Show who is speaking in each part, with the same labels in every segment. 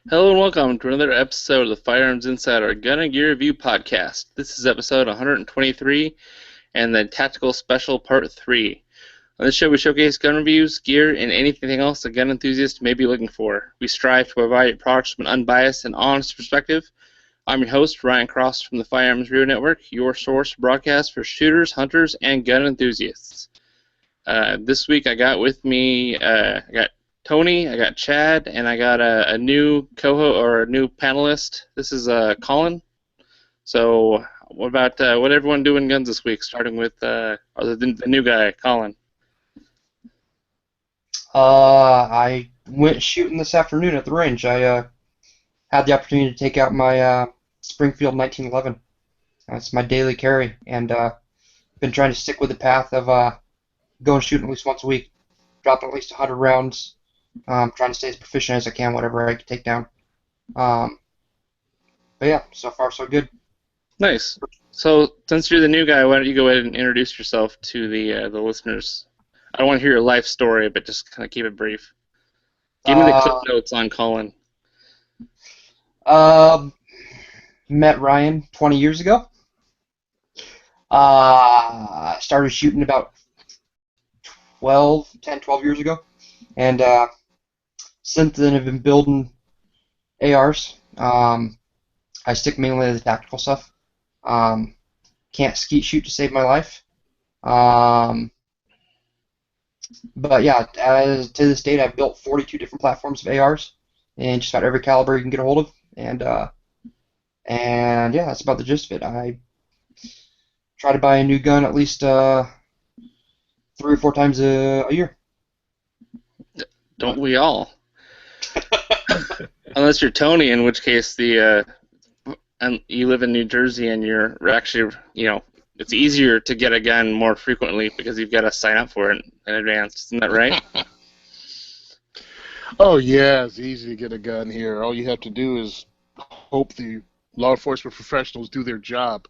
Speaker 1: Hello and welcome to another episode of the Firearms Insider Gun and Gear Review Podcast. This is episode 123 and the Tactical Special Part 3. On this show we showcase gun reviews, gear, and anything else a gun enthusiast may be looking for. We strive to provide products from an unbiased and honest perspective. I'm your host, Ryan Cross from the Firearms Radio Network, your source broadcast for shooters, hunters, and gun enthusiasts. This week I got with me, I got Tony, I got Chad, and I got a new a new panelist. This is Colin. So, what about what everyone doing guns this week? Starting with the new guy, Colin.
Speaker 2: I went shooting this afternoon at the range. I had the opportunity to take out my Springfield 1911. That's my daily carry, and been trying to stick with the path of going shooting at least once a week, dropping at least 100 rounds. Trying to stay as proficient as I can, whatever I can take down. But yeah, so far so good.
Speaker 1: Nice. So since you're the new guy, why don't you go ahead and introduce yourself to the listeners? I don't want to hear your life story, but just kind of keep it brief. Give me the clip notes on Colin.
Speaker 2: Met Ryan 20 years ago. Started shooting about 10, 12 years ago. And since then I've been building ARs. I stick mainly to the tactical stuff. Can't skeet shoot to save my life. But yeah, to this date I've built 42 different platforms of ARs and just about every caliber you can get a hold of. And yeah, that's about the gist of it. I try to buy a new gun at least 3 or 4 times a year.
Speaker 1: Don't we all? Unless you're Tony, in which case and you live in New Jersey and you're actually, it's easier to get a gun more frequently because you've got to sign up for it in advance. Isn't that right?
Speaker 3: Oh yeah, it's easy to get a gun here. All you have to do is hope the law enforcement professionals do their job.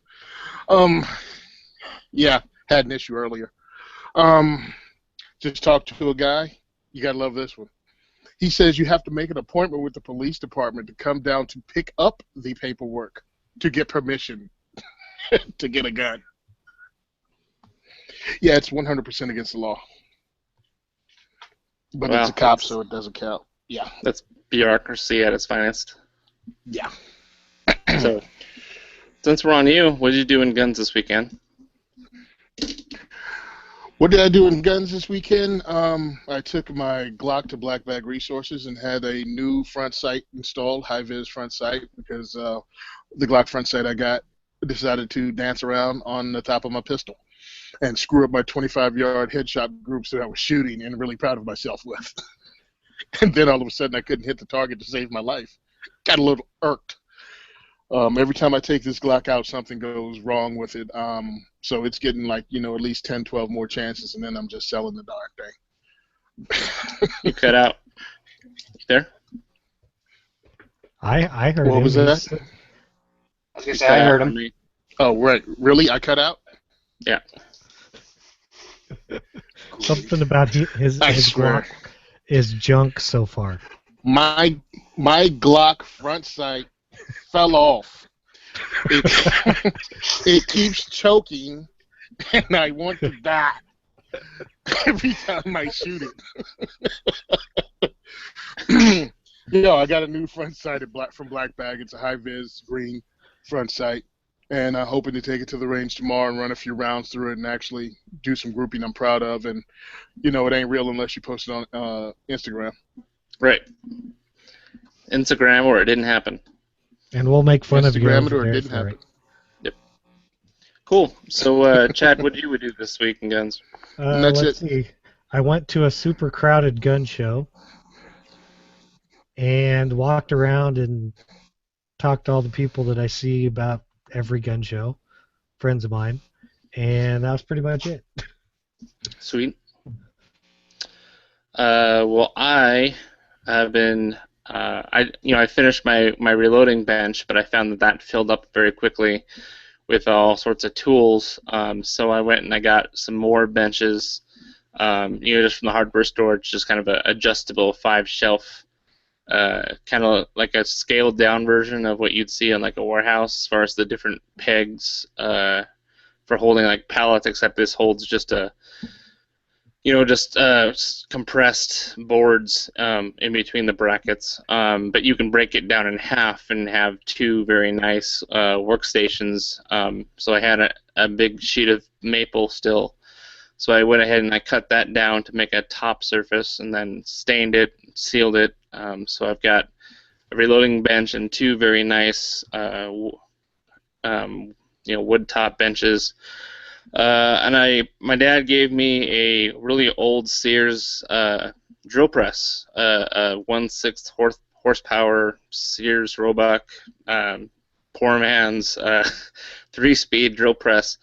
Speaker 3: Yeah, had an issue earlier. Just talked to a guy. You gotta love this one. He says you have to make an appointment with the police department to come down to pick up the paperwork to get permission to get a gun. Yeah, it's 100% against the law. But
Speaker 1: Wow,
Speaker 3: it's a cop, so it doesn't count. Yeah.
Speaker 1: That's bureaucracy at its finest.
Speaker 3: Yeah.
Speaker 1: So, since we're on you, what did you do in guns this weekend?
Speaker 3: What did I do in guns this weekend? I took my Glock to Black Bag Resources and had a new front sight installed, high-vis front sight, because the Glock front sight I got decided to dance around on the top of my pistol and screw up my 25-yard headshot groups that I was shooting and really proud of myself with. And then all of a sudden I couldn't hit the target to save my life. Got a little irked. Every time I take this Glock out, something goes wrong with it. So it's getting like, at least 10, 12 more chances, and then I'm just selling the darn thing.
Speaker 1: You cut out. You there?
Speaker 4: I heard
Speaker 3: What
Speaker 4: him.
Speaker 3: was that?
Speaker 2: I was going to say, I heard him.
Speaker 3: Oh, right. Really? I cut out?
Speaker 1: Yeah.
Speaker 4: Something about his
Speaker 3: swear.
Speaker 4: Glock is junk so far.
Speaker 3: My Glock front sight fell off. It keeps choking, and I want to die every time I shoot it. I got a new front sight from Black Bag. It's a high-vis green front sight, and I'm hoping to take it to the range tomorrow and run a few rounds through it and actually do some grouping I'm proud of. And, it ain't real unless you post it on Instagram.
Speaker 1: Right. Instagram or it didn't happen.
Speaker 4: And we'll make fun of you.
Speaker 3: Instagram it or it didn't happen.
Speaker 1: Yep. Cool. So, Chad, what did you do this week in guns?
Speaker 4: Let's see. I went to a super crowded gun show and walked around and talked to all the people that I see about every gun show, friends of mine, and that was pretty much it.
Speaker 1: Sweet. Well, I have been. I finished my reloading bench, but I found that filled up very quickly with all sorts of tools. So I went and I got some more benches, just from the hardware store. It's just kind of an adjustable 5-shelf kind of like a scaled down version of what you'd see in like a warehouse as far as the different pegs for holding like pallets, except this holds just compressed boards in between the brackets. But you can break it down in half and have two very nice workstations. So I had a big sheet of maple still. So I went ahead and I cut that down to make a top surface and then stained it, sealed it. So I've got a reloading bench and two very nice wood top benches. And my dad gave me a really old Sears drill press, a 1/6 horsepower Sears Roebuck poor man's 3-speed drill press.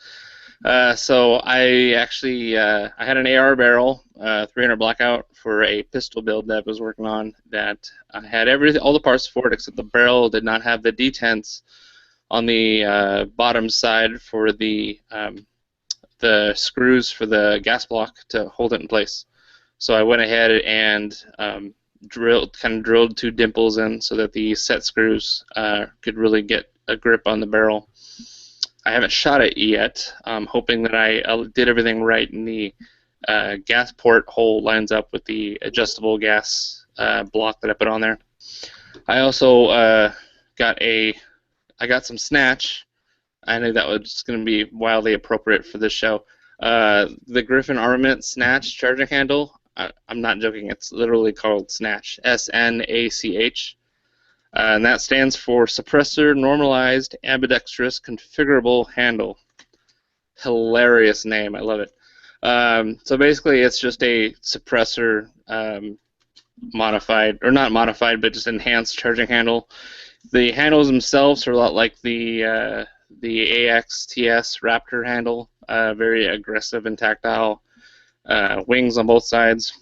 Speaker 1: So I actually I had an AR barrel, 300 blackout for a pistol build that I was working on. That I had all the parts for it except the barrel did not have the detents on the bottom side for the screws for the gas block to hold it in place. So I went ahead and drilled 2 dimples in so that the set screws could really get a grip on the barrel. I haven't shot it yet. I'm hoping that I did everything right and the gas port hole lines up with the adjustable gas block that I put on there. I also got some snatch. I knew that was going to be wildly appropriate for this show. The Griffin Armament Snatch charging handle. I'm not joking. It's literally called Snatch. SNACH. And that stands for Suppressor Normalized Ambidextrous Configurable Handle. Hilarious name. I love it. So basically, it's just a suppressor modified, or not modified, but just enhanced charging handle. The handles themselves are a lot like the AXTS Raptor handle, very aggressive and tactile, wings on both sides,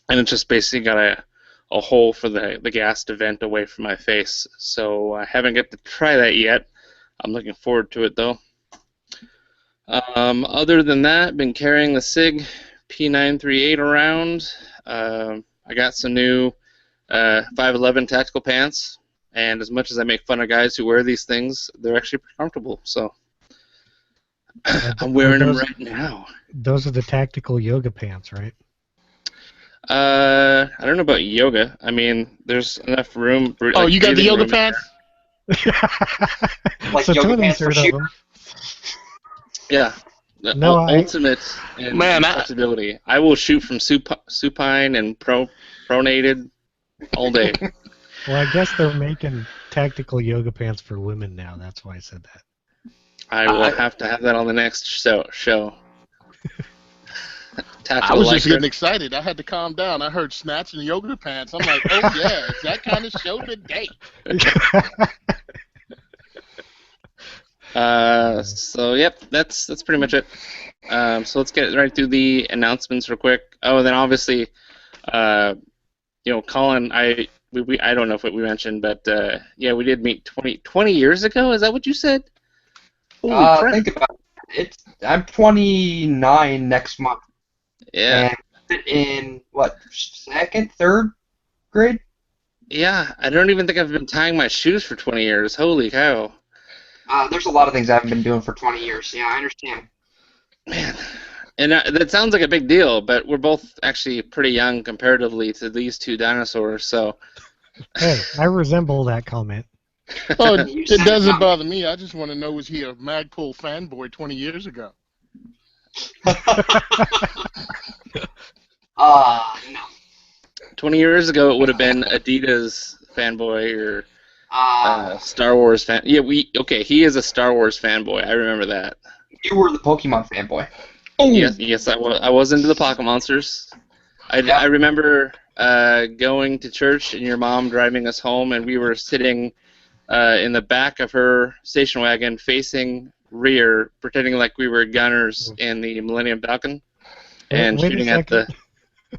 Speaker 1: and it's just basically got a hole for the gas to vent away from my face. So I haven't got to try that yet. I'm looking forward to it though. Other than that, been carrying the SIG P938 around. I got some new 511 tactical pants, and as much as I make fun of guys who wear these things, they're actually pretty comfortable. So I'm wearing them right now.
Speaker 4: Those are the tactical yoga pants, right?
Speaker 1: I don't know about yoga. I mean, there's enough room.
Speaker 3: Oh, you got the yoga pants?
Speaker 2: Like
Speaker 4: so
Speaker 2: yoga
Speaker 4: Tony's
Speaker 2: pants for
Speaker 4: heard of
Speaker 2: shooting?
Speaker 4: them.
Speaker 1: Yeah.
Speaker 4: No,
Speaker 1: ultimate in flexibility. I will shoot from supine and pronated all day.
Speaker 4: Well, I guess they're making tactical yoga pants for women now. That's why I said that.
Speaker 1: I will have to have that on the next show.
Speaker 3: I was just getting excited. I had to calm down. I heard snatch and yoga pants. I'm like, oh yeah, it's that kind of show today.
Speaker 1: So yep, that's pretty much it. So let's get right through the announcements real quick. Oh, and then obviously, Colin, I don't know if we mentioned, but yeah, we did meet 20 years ago. Is that what you said?
Speaker 2: Think about it. I'm 29 next month.
Speaker 1: Yeah.
Speaker 2: And in what, 2nd, 3rd grade?
Speaker 1: Yeah, I don't even think I've been tying my shoes for 20 years. Holy cow.
Speaker 2: There's a lot of things I haven't been doing for 20 years. Yeah, I understand.
Speaker 1: Man, and that sounds like a big deal, but we're both actually pretty young comparatively to these two dinosaurs, so...
Speaker 4: Hey, I resemble that comment.
Speaker 3: Oh, it doesn't bother me. I just want to know, was he a Magpul fanboy 20 years ago?
Speaker 2: No.
Speaker 1: 20 years ago, it would have been Adidas fanboy or Star Wars fan. Yeah, he is a Star Wars fanboy. I remember that.
Speaker 2: You were the Pokemon fanboy.
Speaker 3: Oh.
Speaker 1: Yes, I was into the Pocket Monsters. I remember going to church and your mom driving us home, and we were sitting in the back of her station wagon facing rear, pretending like we were gunners in the Millennium Falcon and shooting at the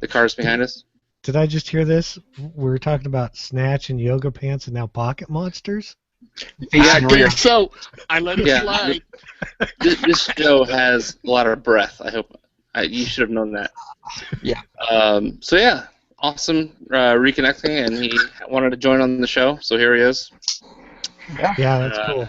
Speaker 1: cars behind us.
Speaker 4: Did I just hear this? We were talking about snatch and yoga pants and now pocket monsters?
Speaker 3: I think so. I let it slide.
Speaker 1: This show has a lot of breath. I hope you should have known that.
Speaker 2: Yeah.
Speaker 1: So yeah, awesome reconnecting, and he wanted to join on the show, so here he is.
Speaker 4: Yeah, that's cool.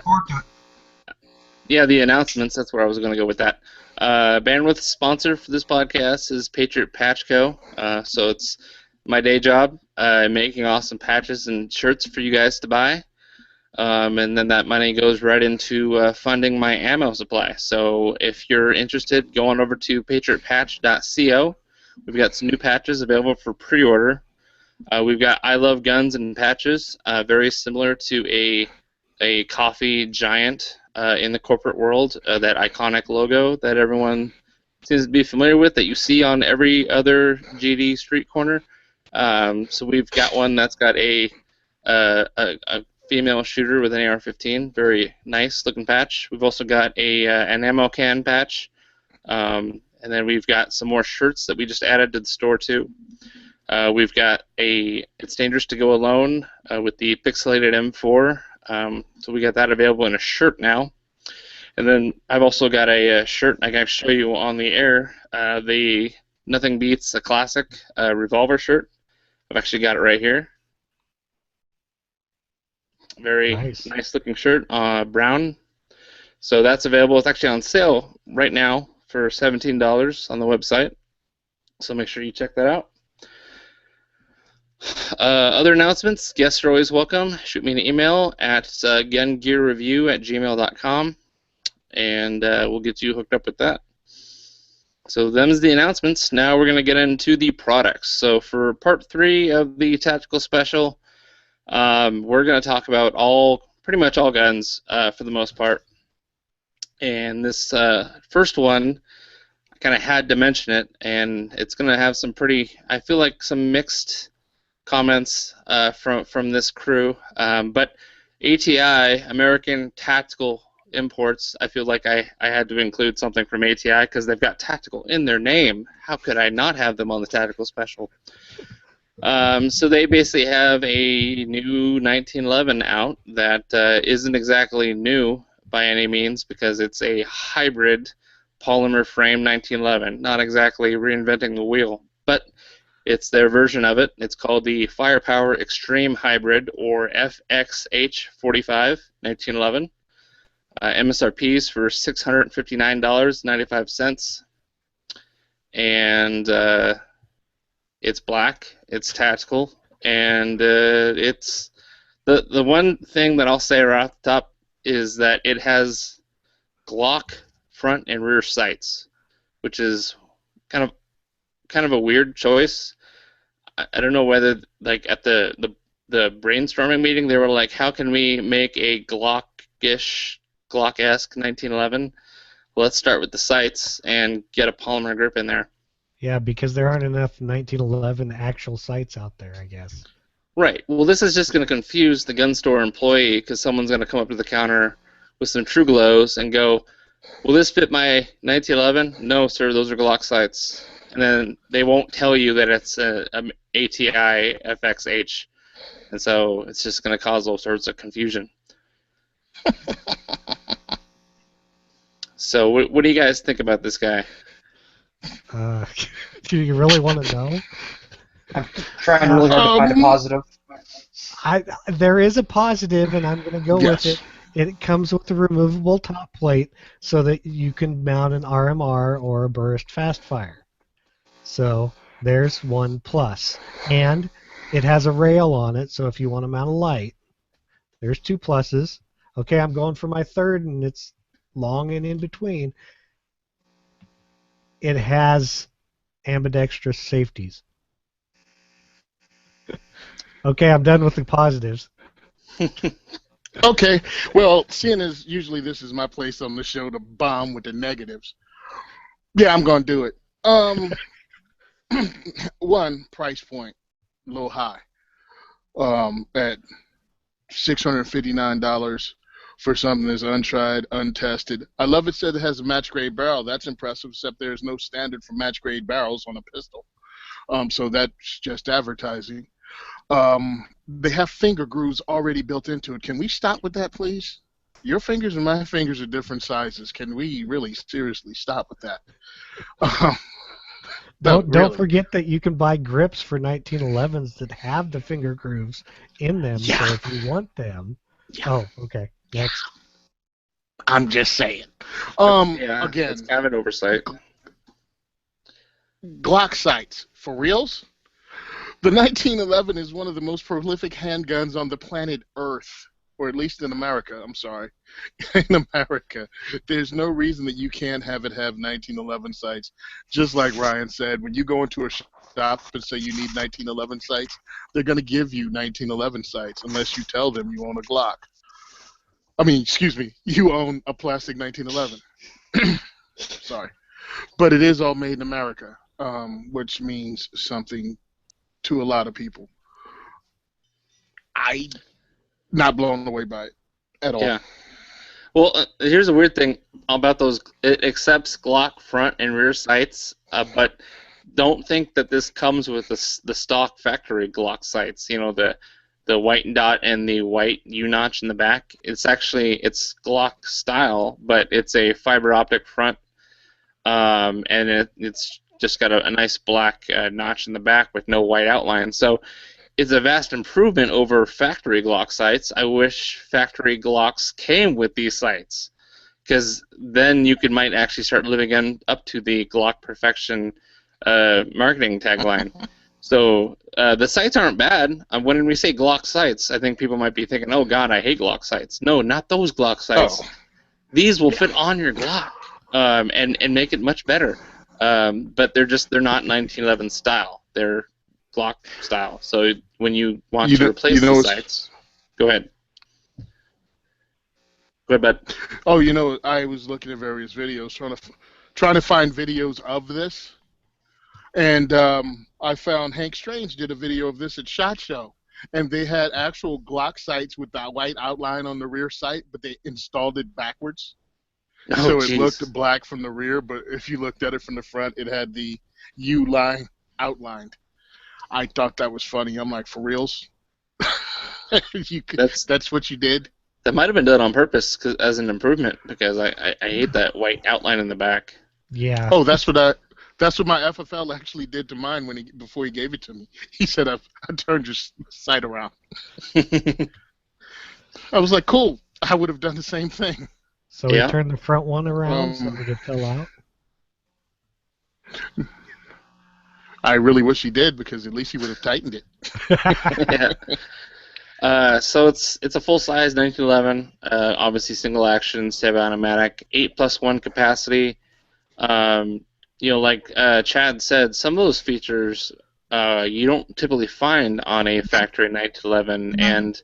Speaker 1: Yeah, the announcements, that's where I was going to go with that. Bandwidth sponsor for this podcast is Patriot Patch Co. So it's my day job making awesome patches and shirts for you guys to buy. And then that money goes right into funding my ammo supply. So if you're interested, go on over to patriotpatch.co. We've got some new patches available for pre-order. We've got I Love Guns and patches, very similar to a coffee giant in the corporate world, that iconic logo that everyone seems to be familiar with, that you see on every other GD street corner. So we've got one that's got a female shooter with an AR-15, very nice looking patch. We've also got an ammo can patch, and then we've got some more shirts that we just added to the store too. We've got It's Dangerous to Go Alone with the pixelated M4, so we got that available in a shirt now. And then I've also got a shirt I can show you on the air, the Nothing Beats a Classic revolver shirt. I've actually got it right here. Very nice looking shirt, brown. So that's available. It's actually on sale right now for $17 on the website. So make sure you check that out. Other announcements, guests are always welcome. Shoot me an email at gungearreview@gmail.com, and we'll get you hooked up with that. So them's the announcements. Now we're going to get into the products. So for part 3 of the tactical special, we're going to talk about pretty much all guns for the most part. And this first one, I kind of had to mention it, and it's going to have some I feel like some mixed comments from this crew. But ATI, American Tactical Imports, I feel like I had to include something from ATI because they've got tactical in their name. How could I not have them on the tactical special? So they basically have a new 1911 out that isn't exactly new by any means, because it's a hybrid polymer frame 1911. Not exactly reinventing the wheel, but it's their version of it. It's called the Firepower Extreme Hybrid, or FXH45 1911. MSRP's for $659.95, and it's black, it's tactical, and it's the one thing that I'll say right off the top is that it has Glock front and rear sights, which is kind of a weird choice. I don't know whether, like, at the brainstorming meeting they were like, how can we make a Glock-esque 1911? Well, let's start with the sights and get a polymer grip in there.
Speaker 4: Yeah, because there aren't enough 1911 actual sights out there, I guess.
Speaker 1: Right. Well, this is just going to confuse the gun store employee, because someone's going to come up to the counter with some True Glows and go, will this fit my 1911? No, sir, those are Glock sights. And then they won't tell you that it's a ATI FXH. And so it's just going to cause all sorts of confusion. So what do you guys think about this guy?
Speaker 4: Do you really want to know?
Speaker 2: I'm trying really hard to find a positive.
Speaker 4: There is a positive, and I'm going to go with it. It comes with a removable top plate so that you can mount an RMR or a burst fast fire. So there's one plus. And it has a rail on it, so if you want to mount a light, there's 2 pluses. Okay, I'm going for my third, and it's long and in between. It has ambidextrous safeties. Okay, I'm done with the positives.
Speaker 3: Okay, well, seeing as usually this is my place on the show to bomb with the negatives, yeah, I'm going to do it. One, price point, a little high, at $659 for something that's untried, untested. I love it said it has a match-grade barrel. That's impressive, except there's no standard for match-grade barrels on a pistol. So that's just advertising. They have finger grooves already built into it. Can we stop with that, please? Your fingers and my fingers are different sizes. Can we really seriously stop with that?
Speaker 4: Don't forget that you can buy grips for 1911s that have the finger grooves in them.
Speaker 3: Yeah.
Speaker 4: So if you want them,
Speaker 3: Yeah.
Speaker 4: Oh, okay. Next.
Speaker 3: I'm just saying.
Speaker 1: Yeah,
Speaker 3: Again,
Speaker 1: it's kind of an oversight.
Speaker 3: Glock sights for reals. The 1911 is one of the most prolific handguns on the planet Earth, or at least in America. I'm sorry, in America. There's no reason that you can't have 1911 sights. Just like Ryan said, when you go into a shop and say you need 1911 sights, they're going to give you 1911 sights unless you tell them you own a Glock. I mean, excuse me, you own a plastic 1911. Sorry. But it is all made in America, which means something to a lot of people. I'm not blown away by it at all.
Speaker 1: Yeah. Well, here's a weird thing about those. It accepts Glock front and rear sights, but don't think that this comes with the stock factory Glock sights. You know, the white dot and the white U-notch in the back. It's Glock style, but it's a fiber optic front, and it's just got a nice black notch in the back with no white outline. So it's a vast improvement over factory Glock sights. I wish factory Glocks came with these sights, because then you might actually start living up to the Glock perfection marketing tagline. So the sights aren't bad. When we say Glock sights, I think people might be thinking, "Oh God, I hate Glock sights." No, not those Glock sights.
Speaker 3: Oh.
Speaker 1: These will fit on your Glock and make it much better. But they're not 1911 style. They're Glock style. So when you want to replace the sights, go ahead. Go ahead, bud.
Speaker 3: Oh, I was looking at various videos trying to find videos of this, and I found Hank Strange did a video of this at SHOT Show, and they had actual Glock sights with that white outline on the rear sight, but they installed it backwards. So it looked black from the rear, but if you looked at it from the front, it had the U line outlined. I thought that was funny. I'm like, for reals? That's what you did?
Speaker 1: That might have been done on purpose as an improvement, because I hate that white outline in the back.
Speaker 4: Yeah.
Speaker 3: Oh, that's what my FFL actually did to mine before he gave it to me. He said, I turned your sight around. I was like, cool. I would have done the same thing.
Speaker 4: So he turned the front one around so that it fell out?
Speaker 3: I really wish he did, because at least he would have tightened it.
Speaker 1: Yeah. So it's a full-size 1911, obviously single action, semi-automatic, 8+1 capacity. Like Chad said, some of those features you don't typically find on a factory 1911, and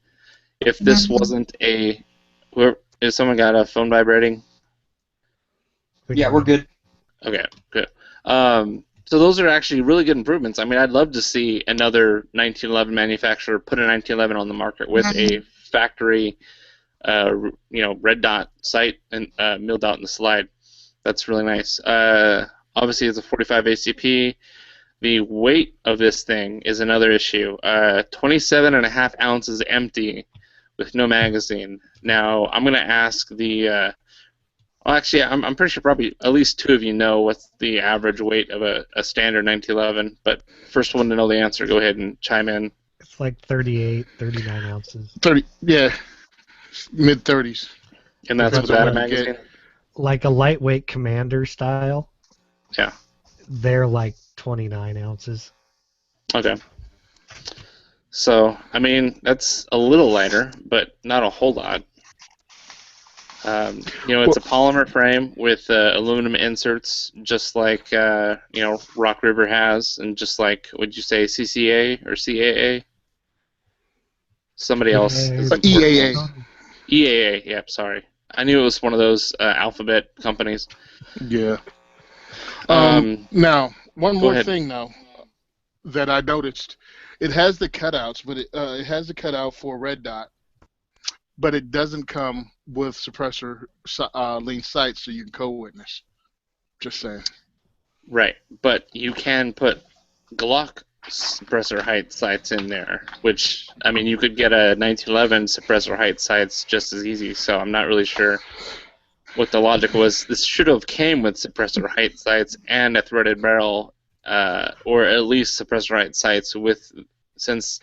Speaker 1: if this wasn't has someone got a phone vibrating?
Speaker 2: Yeah, we're good.
Speaker 1: Okay, good. So those are actually really good improvements. I mean, I'd love to see another 1911 manufacturer put a 1911 on the market with a factory, red dot sight and milled out in the slide. That's really nice. Obviously, it's a 45 ACP. The weight of this thing is another issue. 27.5 ounces empty with no magazine. Now, I'm going to ask I'm pretty sure probably at least two of you know what's the average weight of a standard 1911, but first one to know the answer, go ahead and chime in.
Speaker 4: It's like 38, 39 ounces.
Speaker 3: 30, yeah, mid-30s.
Speaker 1: And that's without a magazine?
Speaker 4: Like a lightweight commander style.
Speaker 1: Yeah.
Speaker 4: They're like 29 ounces.
Speaker 1: Okay. So, I mean, that's a little lighter, but not a whole lot. It's a polymer frame with aluminum inserts, just like Rock River has, and just like, would you say CCA or CAA? Somebody else.
Speaker 3: EAA.
Speaker 1: EAA. Yep. Sorry, I knew it was one of those alphabet companies.
Speaker 3: Yeah. Now, one more thing now that I noticed, it has the cutouts, but it has the cutout for red dot, but it doesn't come with suppressor lean sights, so you can co-witness. Just saying.
Speaker 1: Right, but you can put Glock suppressor height sights in there, which, I mean, you could get a 1911 suppressor height sights just as easy, so I'm not really sure what the logic was. This should have came with suppressor height sights and a threaded barrel or at least suppressor right sights since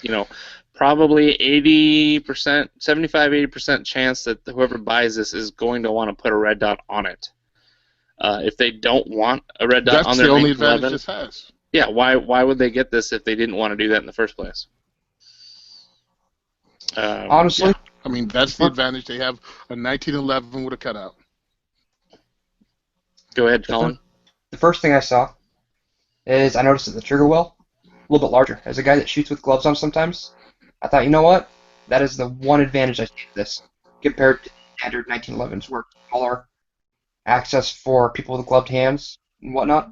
Speaker 1: probably 80%, 75-80% chance that whoever buys this is going to want to put a red dot on it. If they don't want a red dot on
Speaker 3: That's
Speaker 1: their
Speaker 3: the only
Speaker 1: 1911,
Speaker 3: advantage this has.
Speaker 1: yeah, why would they get this if they didn't want to do that in the first place?
Speaker 2: Honestly,
Speaker 3: Yeah. I mean, that's the advantage. They have a 1911 with a cutout.
Speaker 1: Go ahead, Colin.
Speaker 2: the first thing I saw is I noticed that the trigger well a little bit larger. As a guy that shoots with gloves on sometimes, I thought, you know what? That is the one advantage I see of this compared to standard 1911s, where it's smaller, access for people with gloved hands and whatnot.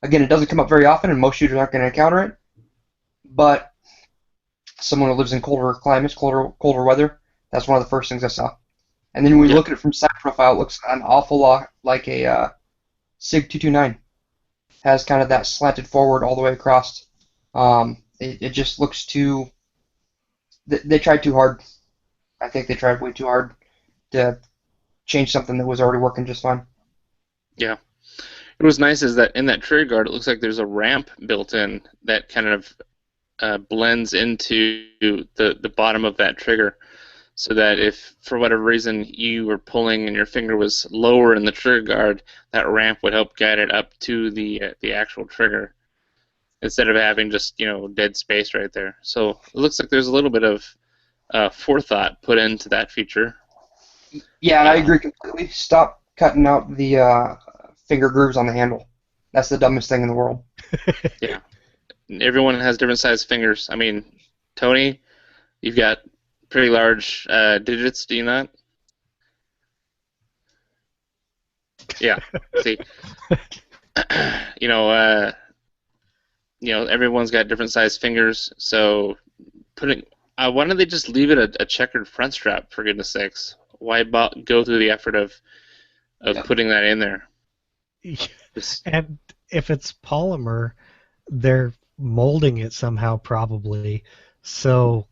Speaker 2: Again, it doesn't come up very often, and most shooters aren't going to encounter it. But someone who lives in colder climates, colder weather, that's one of the first things I saw. And then when we look at it from side profile, it looks an awful lot like a SIG 229. Has kind of that slanted forward all the way across. It just looks too... They tried too hard. I think they tried way too hard to change something that was already working just fine.
Speaker 1: Yeah. What was nice is that in that trigger guard, it looks like there's a ramp built in that kind of blends into the bottom of that trigger, so that if for whatever reason you were pulling and your finger was lower in the trigger guard, that ramp would help guide it up to the actual trigger, instead of having just dead space right there. So it looks like there's a little bit of forethought put into that feature.
Speaker 2: Yeah, and I agree completely. Stop cutting out the finger grooves on the handle. That's the dumbest thing in the world.
Speaker 1: Yeah. Everyone has different sized fingers. I mean, Tony, you've got pretty large digits, do you not? Yeah. See, everyone's got different sized fingers. So why don't they just leave it a checkered front strap, for goodness sakes? Why go through the effort of putting that in there?
Speaker 4: And if it's polymer, they're molding it somehow probably, so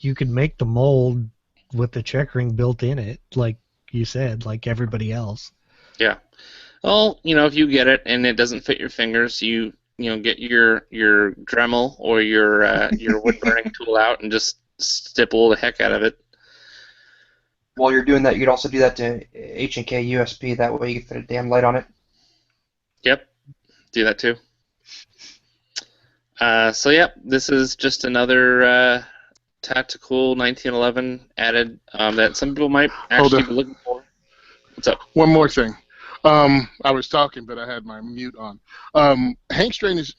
Speaker 4: you could make the mold with the checkering built in it, like you said, like everybody else.
Speaker 1: Yeah. Well, if you get it and it doesn't fit your fingers, you get your Dremel or your wood burning tool out and just stipple the heck out of it.
Speaker 2: While you're doing that, you could also do that to H&K USP. That way you can fit a damn light on it.
Speaker 1: Yep. Do that too. So yeah, this is just another tactical 1911 added that some people might actually be looking for. What's up?
Speaker 3: One more thing. I was talking, but I had my mute on. Hank Strange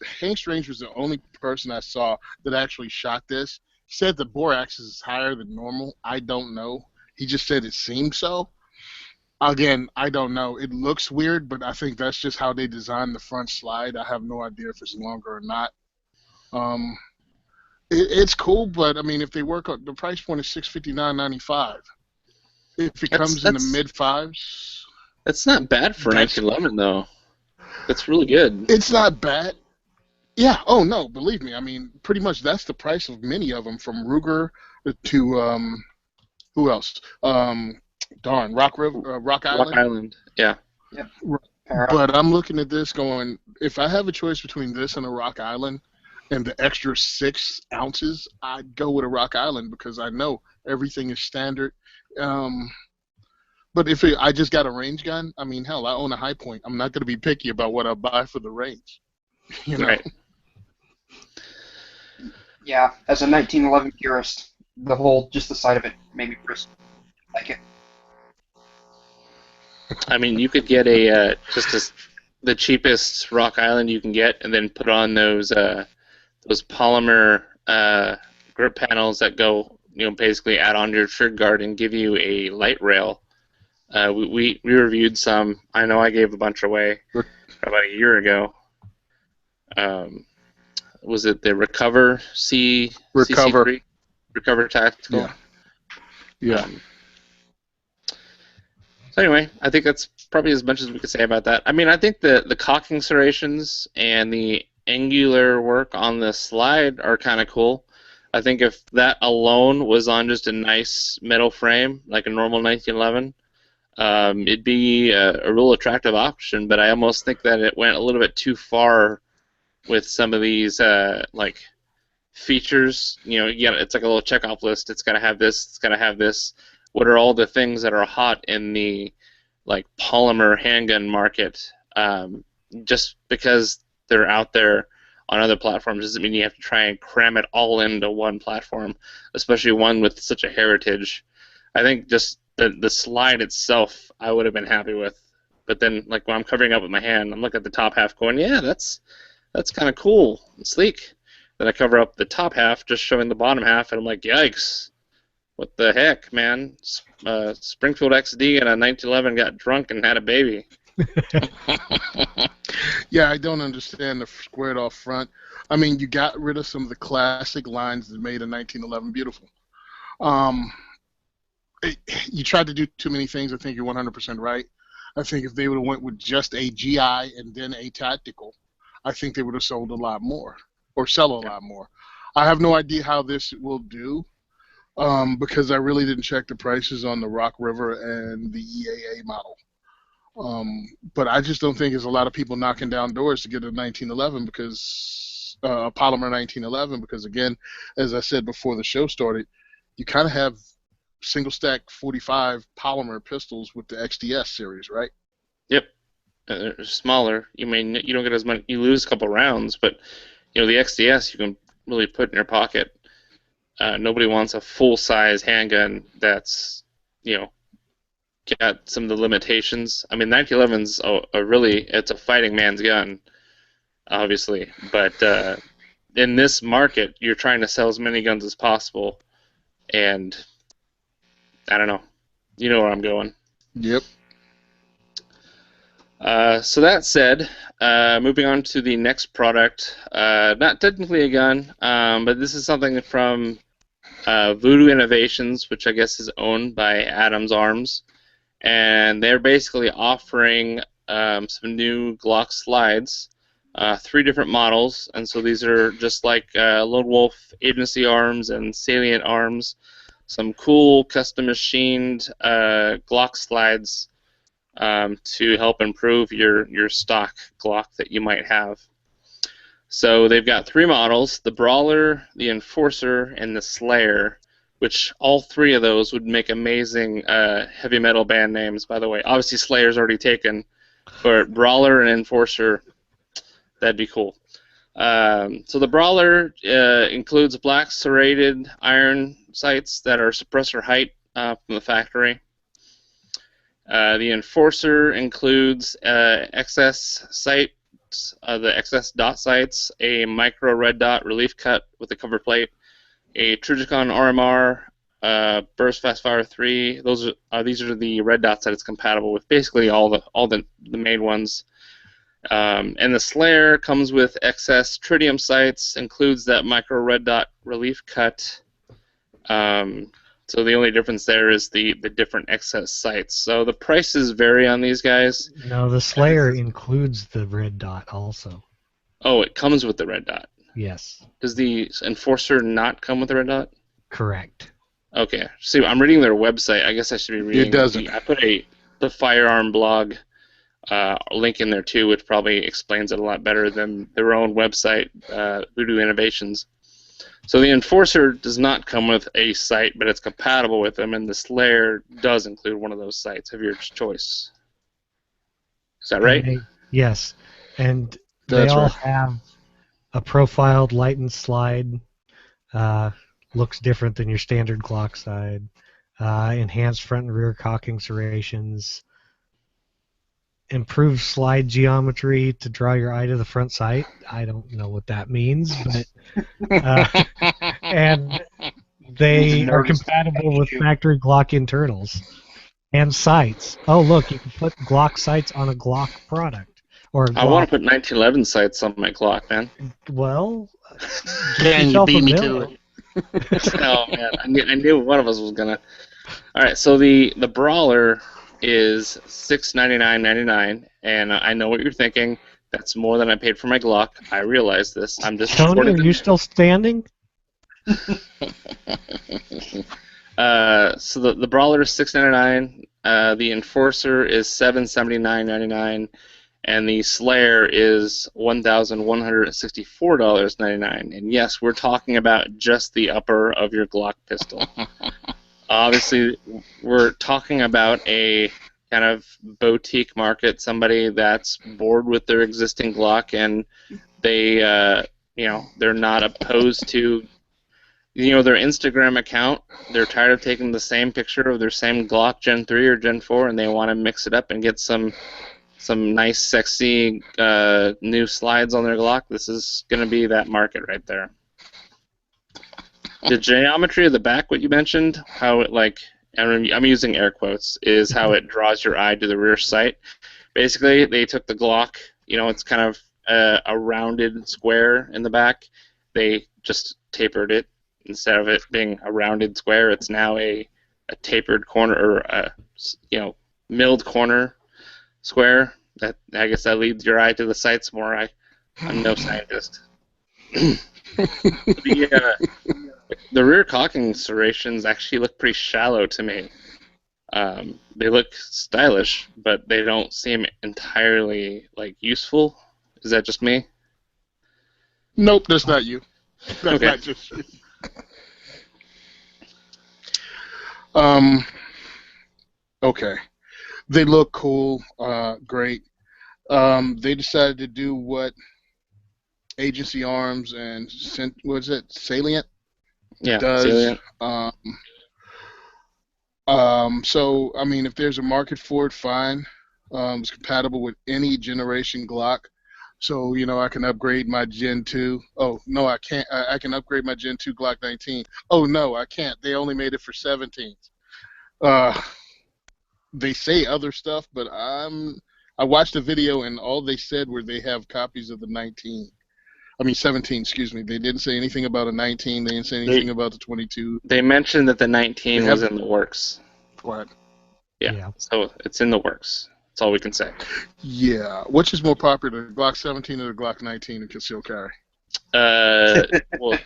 Speaker 3: was the only person I saw that actually shot this. He said the bore axis is higher than normal. I don't know. He just said it seemed so. Again, I don't know. It looks weird, but I think that's just how they designed the front slide. I have no idea if it's longer or not. It's cool, but I mean, if they work on the price point is $659.95. If it comes in the mid fives,
Speaker 1: that's not bad for 1911 though. That's really good.
Speaker 3: It's not bad. Yeah. Oh no, believe me. I mean, pretty much that's the price of many of them, from Ruger to who else? Rock Island.
Speaker 1: Rock Island. Yeah.
Speaker 2: Yep.
Speaker 3: But I'm looking at this going, if I have a choice between this and a Rock Island and the extra 6 ounces, I'd go with a Rock Island because I know everything is standard. But if I just got a range gun, I mean, hell, I own a High Point. I'm not going to be picky about what I buy for the range.
Speaker 1: Right.
Speaker 2: Yeah, as a 1911 purist, just the sight of it made me like it.
Speaker 1: I mean, you could get the cheapest Rock Island you can get, and then put on those polymer grip panels that go, basically add on to your trigger guard and give you a light rail. We reviewed some. I know I gave a bunch away about a year ago. Was it the Recover CC3? Recover Tactical?
Speaker 3: Yeah.
Speaker 1: So anyway, I think that's probably as much as we could say about that. I mean, I think the cocking serrations and the angular work on the slide are kind of cool. I think if that alone was on just a nice metal frame, like a normal 1911, it'd be a real attractive option, but I almost think that it went a little bit too far with some of these like features. It's like a little checkoff list. It's got to have this. It's got to have this. What are all the things that are hot in the like polymer handgun market? Just because they're out there on other platforms doesn't mean you have to try and cram it all into one platform, especially one with such a heritage. I think just the slide itself I would have been happy with. But then, like, when I'm covering up with my hand, I'm looking at the top half going, yeah, that's kind of cool and sleek. Then I cover up the top half, just showing the bottom half, and I'm like, yikes. What the heck, man? Springfield XD and a 1911 got drunk and had a baby.
Speaker 3: Yeah, I don't understand the squared off front. I mean, you got rid of some of the classic lines that made a 1911 beautiful. You tried to do too many things. I think you're 100% right. I think if they would have went with just a GI and then a tactical, I think they would have sold a lot more or sell a lot more. I have no idea how this will do because I really didn't check the prices on the Rock River and the EAA model. But I just don't think there's a lot of people knocking down doors to get a 1911 because a polymer 1911 because, again, as I said before the show started, you kind of have single stack 45 polymer pistols with the XDS series, right?
Speaker 1: Yep. They're smaller. You don't get as much. You lose a couple rounds, but the XDS you can really put in your pocket. Nobody wants a full size handgun that's got some of the limitations. I mean, 1911's it's a fighting man's gun, obviously, but in this market, you're trying to sell as many guns as possible, and I don't know. You know where I'm going.
Speaker 3: Yep.
Speaker 1: So that said, moving on to the next product, not technically a gun, but this is something from Voodoo Innovations, which I guess is owned by Adams Arms, and they're basically offering some new Glock slides, 3 different models, and so these are just like Lone Wolf Agency arms and Salient arms, some cool custom machined Glock slides to help improve your stock Glock that you might have. So they've got 3 models, the Brawler, the Enforcer, and the Slayer, which all 3 of those would make amazing heavy metal band names, by the way. Obviously Slayer's already taken, but Brawler and Enforcer, that'd be cool. So the Brawler includes black serrated iron sights that are suppressor height from the factory. The Enforcer includes XS sights, the XS dot sights, a micro red dot relief cut with a cover plate, a Trigicon RMR, Burst Fast Fire 3. These are the red dots that it's compatible with. Basically all the main ones. And the Slayer comes with XS tritium sights, includes that micro red dot relief cut. So the only difference there is the different XS sights. So the prices vary on these guys.
Speaker 4: No, the Slayer includes the red dot also.
Speaker 1: Oh, it comes with the red dot.
Speaker 4: Yes.
Speaker 1: Does the Enforcer not come with the red dot?
Speaker 4: Correct.
Speaker 1: Okay. See, I'm reading their website. I guess I should be reading.
Speaker 3: It doesn't.
Speaker 1: I put the Firearm blog link in there too, which probably explains it a lot better than their own website, Voodoo Innovations. So the Enforcer does not come with a sight, but it's compatible with them, and the Slayer does include one of those sights of your choice. Is that right?
Speaker 4: Yes. And they
Speaker 3: That's
Speaker 4: all
Speaker 3: right.
Speaker 4: have a profiled light and slide. Looks different than your standard Glock side. Enhanced front and rear cocking serrations. Improved slide geometry to draw your eye to the front sight. I don't know what that means, but and they are compatible with factory Glock internals and sights. Oh, look, you can put Glock sights on a Glock product.
Speaker 1: I want to put 1911 sights on my Glock, man.
Speaker 4: Well,
Speaker 3: Can you beat me to it?
Speaker 1: Oh man, I knew one of us was gonna. All right, so the Brawler is $699.99, and I know what you're thinking. That's more than I paid for my Glock. I realize this. I'm just.
Speaker 4: Tony, are you still standing?
Speaker 1: So the Brawler is $699. The Enforcer is $779.99, and the Slayer is $1,164.99. And yes, we're talking about just the upper of your Glock pistol. Obviously, we're talking about a kind of boutique market, somebody that's bored with their existing Glock, and they, they're not opposed to, their Instagram account. They're tired of taking the same picture of their same Glock Gen 3 or Gen 4, and they want to mix it up and get some nice, sexy new slides on their Glock. This is going to be that market right there. The geometry of the back, what you mentioned, how it, like, I'm using air quotes, is how it draws your eye to the rear sight. Basically, they took the Glock, it's kind of a rounded square in the back. They just tapered it. Instead of it being a rounded square, it's now a tapered corner, or a, milled corner square. That, I guess, that leads your eye to the sights more. I'm no scientist. The rear cocking serrations actually look pretty shallow to me. They look stylish, but they don't seem entirely useful. Is that just me?
Speaker 3: Nope, that's not you. That's
Speaker 1: okay.
Speaker 3: Not just you. Okay. They look cool, great. They decided to do what Agency Arms and Salient does.
Speaker 1: Salient.
Speaker 3: So, I mean, if there's a market for it, fine. It's compatible with any generation Glock. So, I can upgrade my Gen 2. Oh, no, I can't. I can upgrade my Gen 2 Glock 19. Oh, no, I can't. They only made it for 17s. They say other stuff, but I watched the video, and all they said were they have copies of the 17, excuse me. They didn't say anything about a 19. They didn't say anything about the 22.
Speaker 1: They mentioned that the 19 was in the works.
Speaker 3: What?
Speaker 1: Yeah, so it's in the works. That's all we can say.
Speaker 3: Yeah. Which is more popular, the Glock 17 or the Glock 19 in concealed carry?
Speaker 1: Well,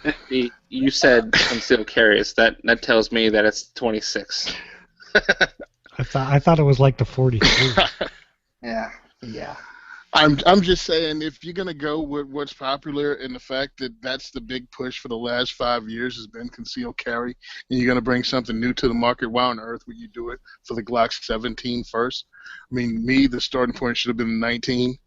Speaker 1: you said concealed carries. That tells me that it's 26.
Speaker 4: I thought it was like the 43.
Speaker 2: Yeah.
Speaker 3: I'm just saying, if you're gonna go with what's popular, and the fact that that's the big push for the last 5 years has been concealed carry, and you're gonna bring something new to the market, why on earth would you do it for the Glock 17 first? I mean, the starting point should have been 19,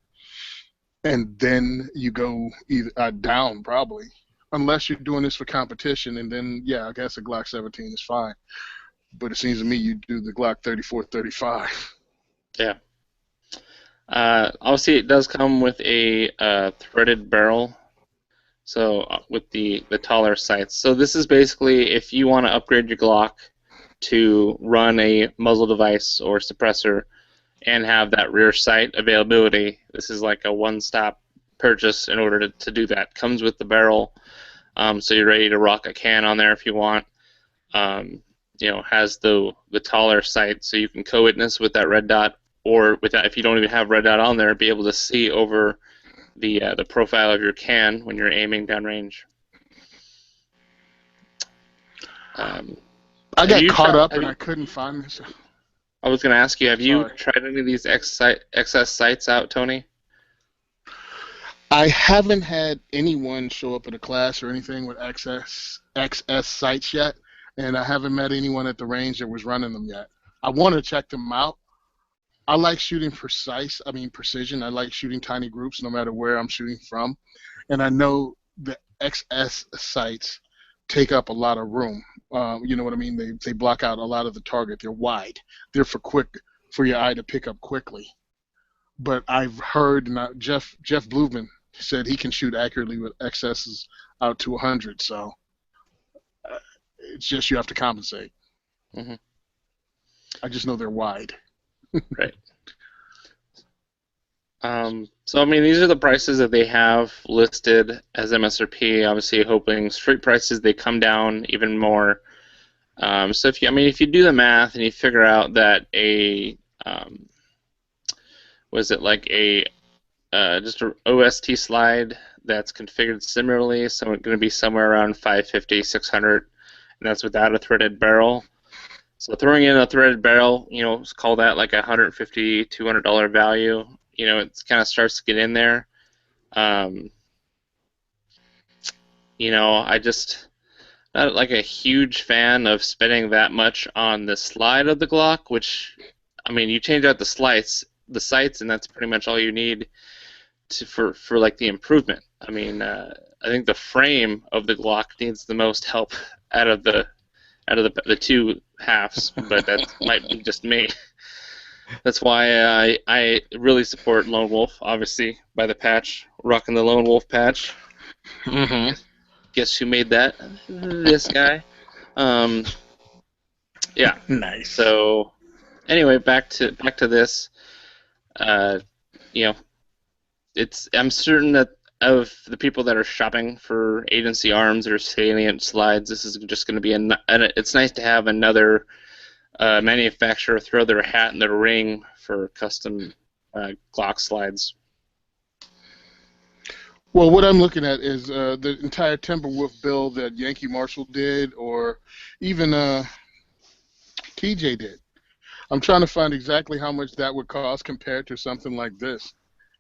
Speaker 3: and then you go either down probably, unless you're doing this for competition, and then I guess a Glock 17 is fine. But it seems to me you do the Glock 34, 35.
Speaker 1: Yeah. Obviously, it does come with a threaded barrel, so with the taller sights. So this is basically if you want to upgrade your Glock to run a muzzle device or suppressor and have that rear sight availability. This is like a one-stop purchase in order to do that. Comes with the barrel, so you're ready to rock a can on there if you want. Has the taller sight, so you can co-witness with that red dot, or with that, if you don't even have red dot on there, be able to see over the profile of your can when you're aiming downrange.
Speaker 3: I got caught up and I couldn't find this.
Speaker 1: I was going to ask you, have you tried any of these XS sights out, Tony?
Speaker 3: I haven't had anyone show up at a class or anything with XS sights yet. And I haven't met anyone at the range that was running them yet. I want to check them out. I like shooting precision. I like shooting tiny groups no matter where I'm shooting from. And I know the XS sights take up a lot of room. You know what I mean? They block out a lot of the target. They're wide. They're for your eye to pick up quickly. But I've heard Jeff Bluevin said he can shoot accurately with XSs out to 100. So it's just you have to compensate.
Speaker 1: Mm-hmm.
Speaker 3: I just know they're wide.
Speaker 1: Right. So, I mean, these are the prices that they have listed as MSRP. Obviously, hoping street prices, they come down even more. So, if you do the math and you figure out that just an OST slide that's configured similarly, so it's going to be somewhere around $550, $600, and that's without a threaded barrel. So throwing in a threaded barrel, call that like $150, $200 value. it kind of starts to get in there. I just not like a huge fan of spending that much on the slide of the Glock, which, I mean, you change out the sights, and that's pretty much all you need for like the improvement. I mean, I think the frame of the Glock needs the most help out of the two halves, but that might be just me. That's why I really support Lone Wolf, obviously, by the patch, rocking the Lone Wolf patch.
Speaker 3: Mm-hmm.
Speaker 1: Guess who made that? This guy. Yeah.
Speaker 3: Nice.
Speaker 1: So, anyway, back to this. I'm certain that of the people that are shopping for agency arms or salient slides, this is just going to be it's nice to have another manufacturer throw their hat in the ring for custom Glock slides.
Speaker 3: Well, what I'm looking at is the entire Timberwolf build that Yankee Marshall did, or even TJ did. I'm trying to find exactly how much that would cost compared to something like this.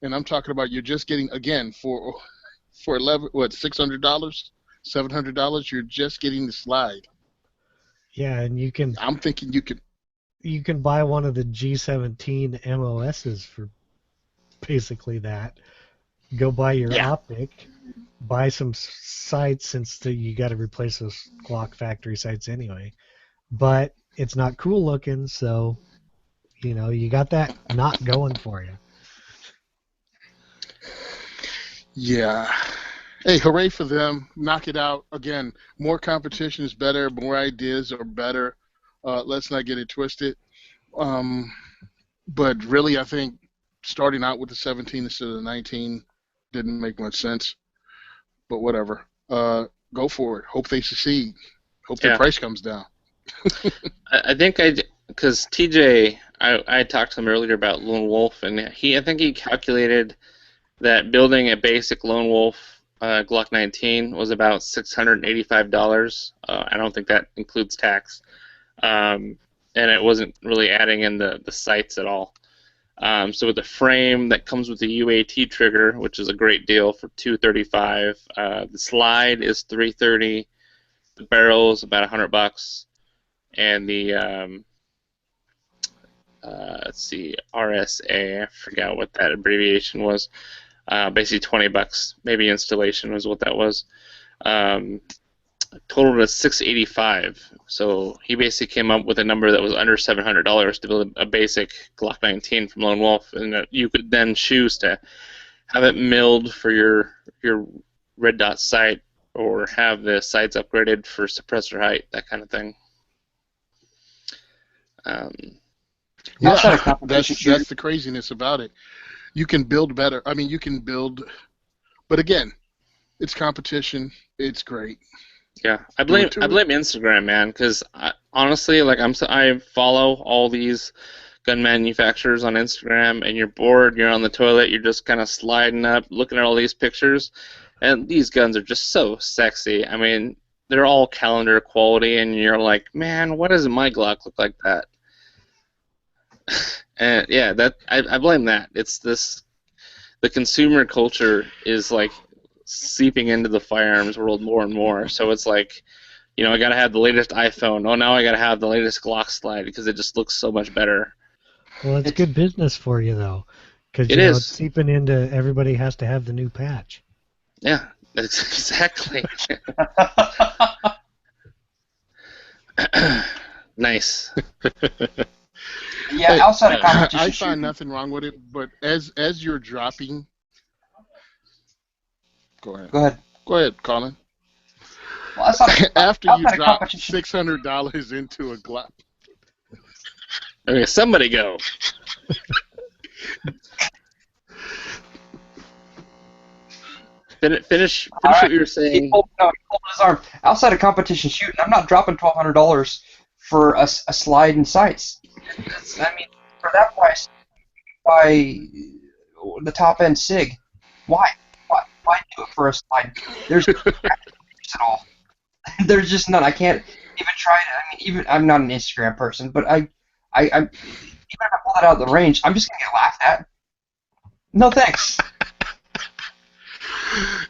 Speaker 3: And I'm talking about you're just getting, again, for $600, $700, you're just getting the slide.
Speaker 4: Yeah, and
Speaker 3: I'm thinking
Speaker 4: you can buy one of the G17 MOSs for basically that. Go buy your optic, buy some sights since you got to replace those Glock factory sights anyway. But it's not cool looking, so you got that not going for you.
Speaker 3: Yeah. Hey, hooray for them. Knock it out. Again, more competition is better. More ideas are better. Let's not get it twisted. But really, I think starting out with the 17 instead of the 19 didn't make much sense. But whatever. Go for it. Hope they succeed. Hope their price comes down.
Speaker 1: I think because TJ, I talked to him earlier about Lone Wolf, and I think he calculated that building a basic Lone Wolf Glock 19 was about $685. I don't think that includes tax, and it wasn't really adding in the sights at all. So with the frame that comes with the UAT trigger, which is a great deal for $235, the slide is $330, the barrel is about $100, and the let's see, RSA, I forgot what that abbreviation was. Basically $20, maybe installation was what that was. Total was $685. So he basically came up with a number that was under $700 to build a basic Glock 19 from Lone Wolf, and you could then choose to have it milled for your red dot sight, or have the sights upgraded for suppressor height, that kind of thing.
Speaker 3: Yeah, that's the craziness about it. You can build better. I mean, you can build, but again, it's competition. It's great.
Speaker 1: Yeah, I blame Instagram, man, because honestly, like I follow all these gun manufacturers on Instagram, and you're bored, you're on the toilet, you're just kind of sliding up, looking at all these pictures, and these guns are just so sexy. I mean, they're all calendar quality, and you're like, man, why doesn't my Glock look like that? And yeah, I blame that. It's the consumer culture is like seeping into the firearms world more and more. So it's like, I gotta have the latest iPhone. Oh, now I gotta have the latest Glock slide because it just looks so much better.
Speaker 4: Well, it's good business for you though, because it's seeping into everybody has to have the new patch.
Speaker 1: Yeah, exactly. Nice.
Speaker 2: Yeah, outside of competition,
Speaker 3: I find nothing wrong with it, but as you're dropping, go ahead, Colin.
Speaker 2: Well,
Speaker 3: after you drop $600 into a Glock.
Speaker 1: Okay, somebody go. Finish what you were saying.
Speaker 2: He pulled his arm. Outside of competition shooting, I'm not dropping $1,200 for a slide and sights. I mean, for that price, buy the top end SIG. Why do it for a slide? There's no at all. There's just none. I can't even try it. I mean, I'm not an Instagram person, but even if I pull that out of the range, I'm just gonna get laughed at. No thanks.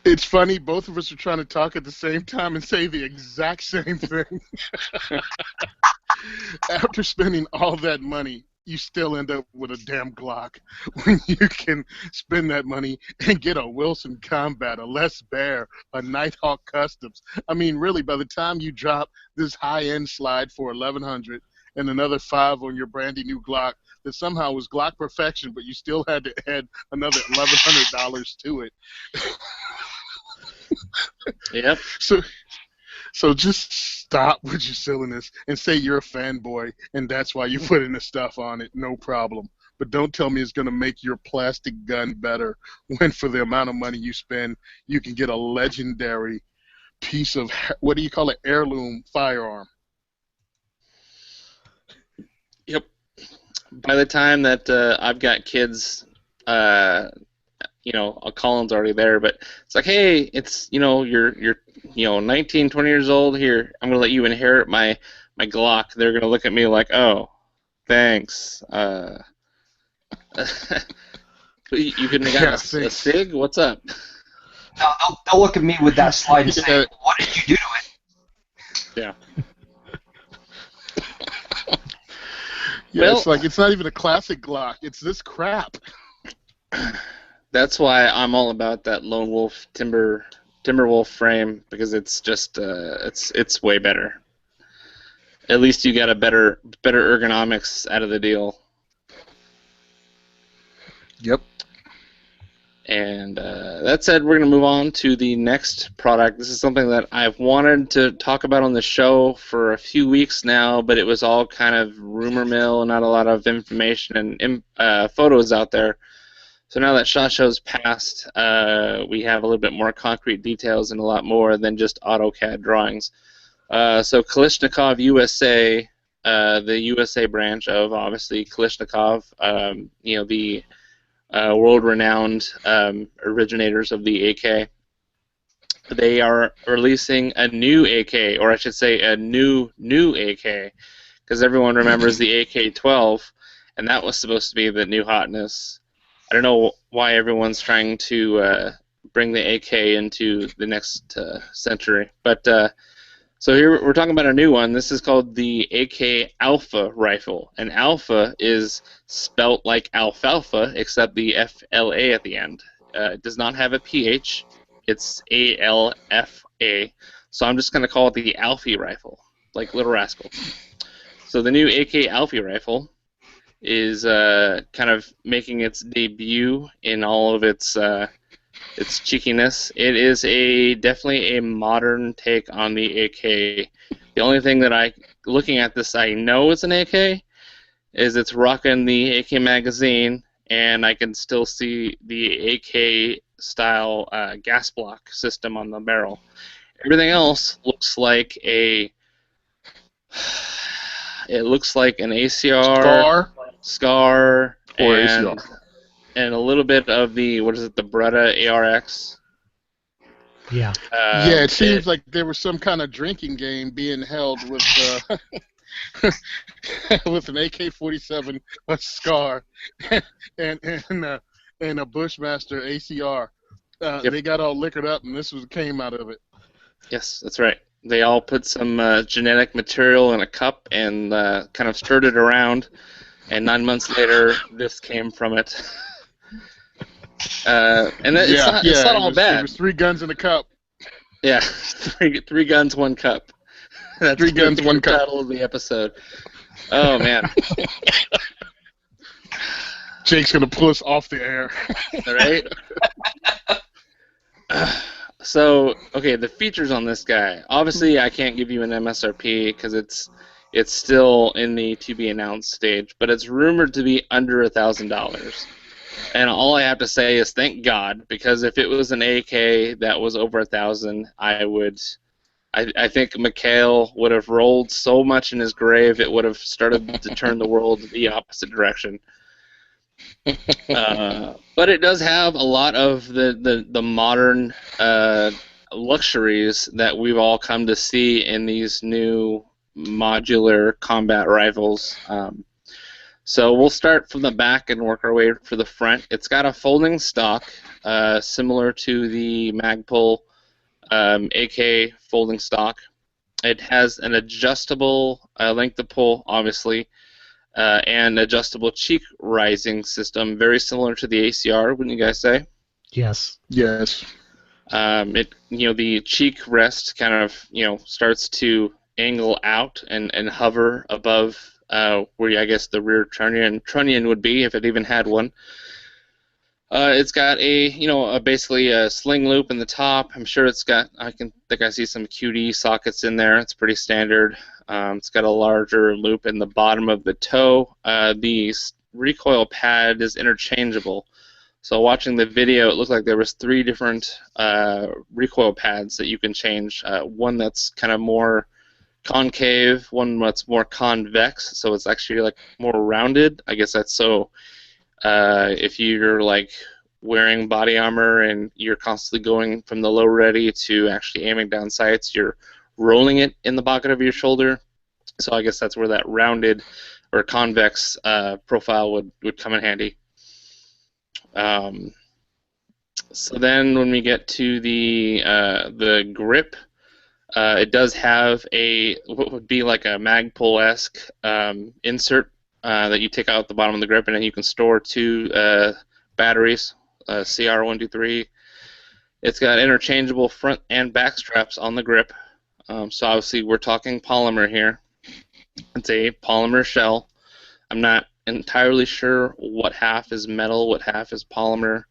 Speaker 3: It's funny, both of us are trying to talk at the same time and say the exact same thing. After spending all that money, you still end up with a damn Glock when you can spend that money and get a Wilson Combat, a Les Bear, a Nighthawk Customs. I mean, really, by the time you drop this high-end slide for $1,100 and another $5 on your brandy new Glock that somehow was Glock perfection, but you still had to add another $1,100 to it.
Speaker 1: Yep.
Speaker 3: So just stop with your silliness and say you're a fanboy and that's why you're putting the stuff on it. No problem. But don't tell me it's going to make your plastic gun better when for the amount of money you spend, you can get a legendary piece of, what do you call it, heirloom firearm.
Speaker 1: Yep. By the time that I've got kids, Colin's already there, but it's like, hey, it's, you're 19, 20 years old. Here, I'm going to let you inherit my Glock. They're going to look at me like, oh, thanks. You couldn't have gotten a SIG? What's up?
Speaker 2: No, they'll look at me with that slide and say, what did you do to it?
Speaker 1: Yeah.
Speaker 3: Yeah, well, it's like, it's not even a classic Glock. It's this crap.
Speaker 1: That's why I'm all about that Lone Wolf Timberwolf frame, because it's just it's way better. At least you got a better ergonomics out of the deal.
Speaker 3: Yep.
Speaker 1: And that said, we're going to move on to the next product. This is something that I've wanted to talk about on the show for a few weeks now, but it was all kind of rumor mill and not a lot of information and photos out there. So now that SHOT Show's passed, we have a little bit more concrete details and a lot more than just AutoCAD drawings. So Kalashnikov USA, the USA branch of, obviously, Kalashnikov, the world-renowned originators of the AK, they are releasing a new AK, or I should say a new AK, because everyone remembers the AK-12, and that was supposed to be the new hotness. I don't know why everyone's trying to bring the AK into the next century. But so here we're talking about a new one. This is called the AK Alpha rifle. And Alpha is spelt like alfalfa, except the FLA at the end. It does not have a PH. It's ALFA. So I'm just going to call it the Alfie rifle, like Little Rascal. So the new AK Alfie rifle is kind of making its debut in all of its cheekiness. It is definitely a modern take on the AK. The only thing that looking at this, I know it's an AK, is it's rocking the AK magazine, and I can still see the AK style gas block system on the barrel. Everything else looks like an ACR. Scar, and a little bit of the, the Beretta ARX.
Speaker 4: Yeah.
Speaker 3: It seems like there was some kind of drinking game being held with with an AK-47, a Scar, and a Bushmaster ACR.
Speaker 1: Yep.
Speaker 3: They got all liquored up, and this came out of it.
Speaker 1: Yes, that's right. They all put some genetic material in a cup and kind of stirred it around. And 9 months later, this came from it. And it's not all bad.
Speaker 3: There was 3 guns in a cup.
Speaker 1: Yeah, three guns, 1 cup. That's
Speaker 3: 3 guns, 1 cup.
Speaker 1: Title of the episode. Oh man.
Speaker 3: Jake's gonna pull us off the air.
Speaker 1: All right. So, okay, the features on this guy. Obviously, I can't give you an MSRP because it's still in the to-be-announced stage, but it's rumored to be under $1,000. And all I have to say is thank God, because if it was an AK that was over $1,000, I think Mikhail would have rolled so much in his grave it would have started to turn the world the opposite direction. But it does have a lot of the modern luxuries that we've all come to see in these new modular combat rifles. So we'll start from the back and work our way for the front. It's got a folding stock, similar to the Magpul AK folding stock. It has an adjustable length of pull, obviously, and adjustable cheek rising system, very similar to the ACR, wouldn't you guys say?
Speaker 4: Yes.
Speaker 3: Yes.
Speaker 1: The cheek rest kind of, starts to angle out and hover above where I guess the rear trunnion would be if it even had one. It's got basically a sling loop in the top. I'm sure it's got, I see some QD sockets in there. It's pretty standard. It's got a larger loop in the bottom of the toe. The recoil pad is interchangeable. So watching the video, it looked like there was 3 different recoil pads that you can change. One that's kind of more concave, one that's more convex, so it's actually like more rounded. I guess that's so if you're like wearing body armor and you're constantly going from the low ready to actually aiming down sights, you're rolling it in the pocket of your shoulder. So I guess that's where that rounded or convex profile would come in handy. So then when we get to the grip, it does have what would be like a Magpul-esque insert that you take out the bottom of the grip, and then you can store 2 batteries, CR123. It's got interchangeable front and back straps on the grip. So obviously we're talking polymer here. It's a polymer shell. I'm not entirely sure what half is metal, what half is polymer.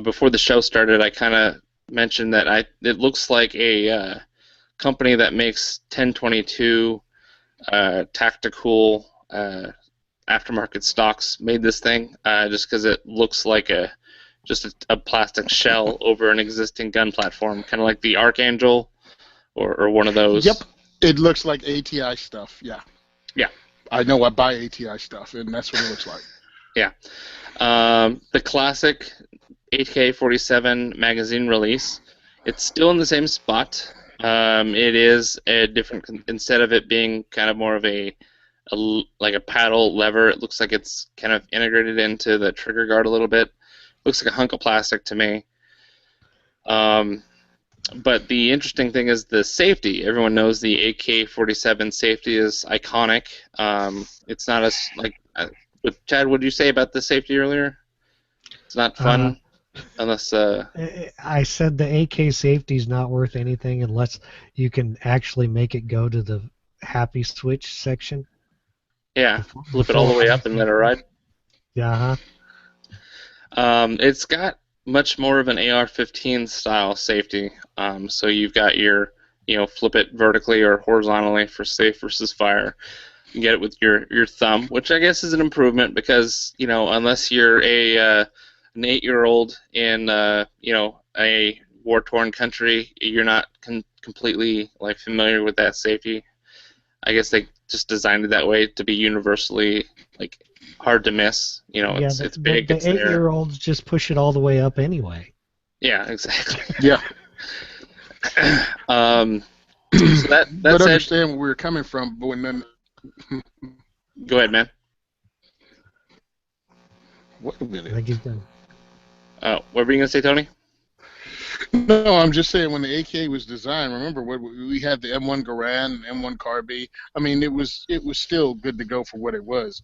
Speaker 1: Before the show started, I kind of mentioned that it looks like a company that makes 1022 tactical aftermarket stocks made this thing, just because it looks like just a plastic shell over an existing gun platform, kind of like the Archangel or one of those.
Speaker 3: Yep, it looks like ATI stuff. Yeah.
Speaker 1: Yeah.
Speaker 3: I know I buy ATI stuff, and that's what it looks like.
Speaker 1: Yeah. The classic AK-47 magazine release, it's still in the same spot. It is a different, instead of it being kind of more of like a paddle lever, it looks like it's kind of integrated into the trigger guard a little bit. Looks like a hunk of plastic to me. But the interesting thing is the safety. Everyone knows the AK-47 safety is iconic. It's not as like. Chad, what did you say about the safety earlier? It's not fun unless.
Speaker 4: I said the AK safety is not worth anything unless you can actually make it go to the happy switch section.
Speaker 1: Yeah, flip it all the way up and let it ride.
Speaker 4: Yeah.
Speaker 1: It's got much more of an AR-15 style safety. So you've got your, flip it vertically or horizontally for safe versus fire. You can get it with your thumb, which I guess is an improvement because, unless you're an 8-year-old in, a war-torn country, you're not completely familiar with that safety. I guess they just designed it that way to be universally hard to miss. It's big.
Speaker 4: The
Speaker 1: it's there.
Speaker 4: 8-year-olds just push it all the way up anyway.
Speaker 1: Yeah, exactly.
Speaker 3: Yeah.
Speaker 1: So that
Speaker 3: but
Speaker 1: said,
Speaker 3: understand where we're coming from, but when then.
Speaker 1: Go ahead, man.
Speaker 3: What a minute.
Speaker 4: I think he's done.
Speaker 1: What were you gonna say, Tony?
Speaker 3: No, I'm just saying when the AK was designed, remember we had the M1 Garand, M1 Carby. I mean, it was still good to go for what it was.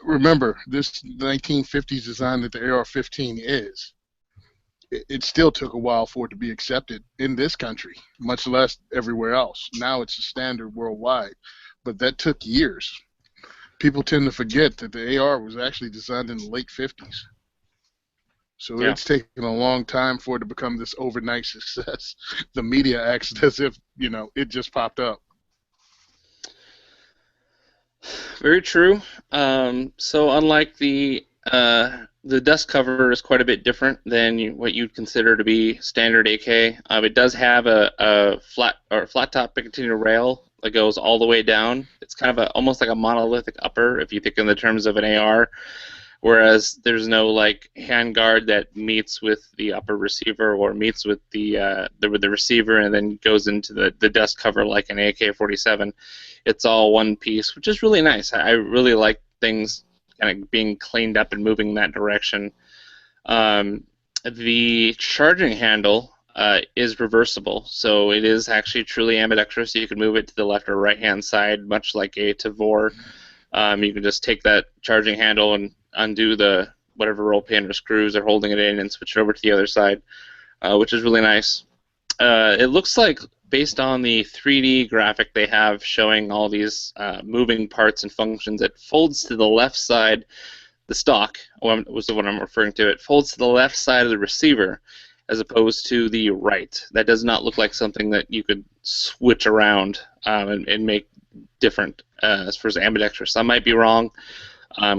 Speaker 3: Remember, this 1950s design that the AR-15 is, it still took a while for it to be accepted in this country, much less everywhere else. Now it's a standard worldwide, but that took years. People tend to forget that the AR was actually designed in the late 50s. So It's taken a long time for it to become this overnight success. The media acts as if, it just popped up.
Speaker 1: Very true. So unlike the dust cover is quite a bit different than what you'd consider to be standard AK. It does have a flat top Picatinny rail that goes all the way down. It's kind of almost like a monolithic upper if you think in the terms of an AR, whereas there's no like handguard that meets with the upper receiver or meets with the receiver and then goes into the dust cover like an AK-47. It's all one piece, which is really nice. I really like things kind of being cleaned up and moving in that direction. The charging handle is reversible, so it is actually truly ambidextrous. So you can move it to the left or right hand side, much like a Tavor. You can just take that charging handle and undo the whatever roll pin or screws are holding it in and switch it over to the other side, which is really nice. It looks like, based on the 3D graphic they have showing all these moving parts and functions, it folds to the left side. The stock was the one I'm referring to. It folds to the left side of the receiver as opposed to the right. That does not look like something that you could switch around and make different as far as ambidextrous. I might be wrong.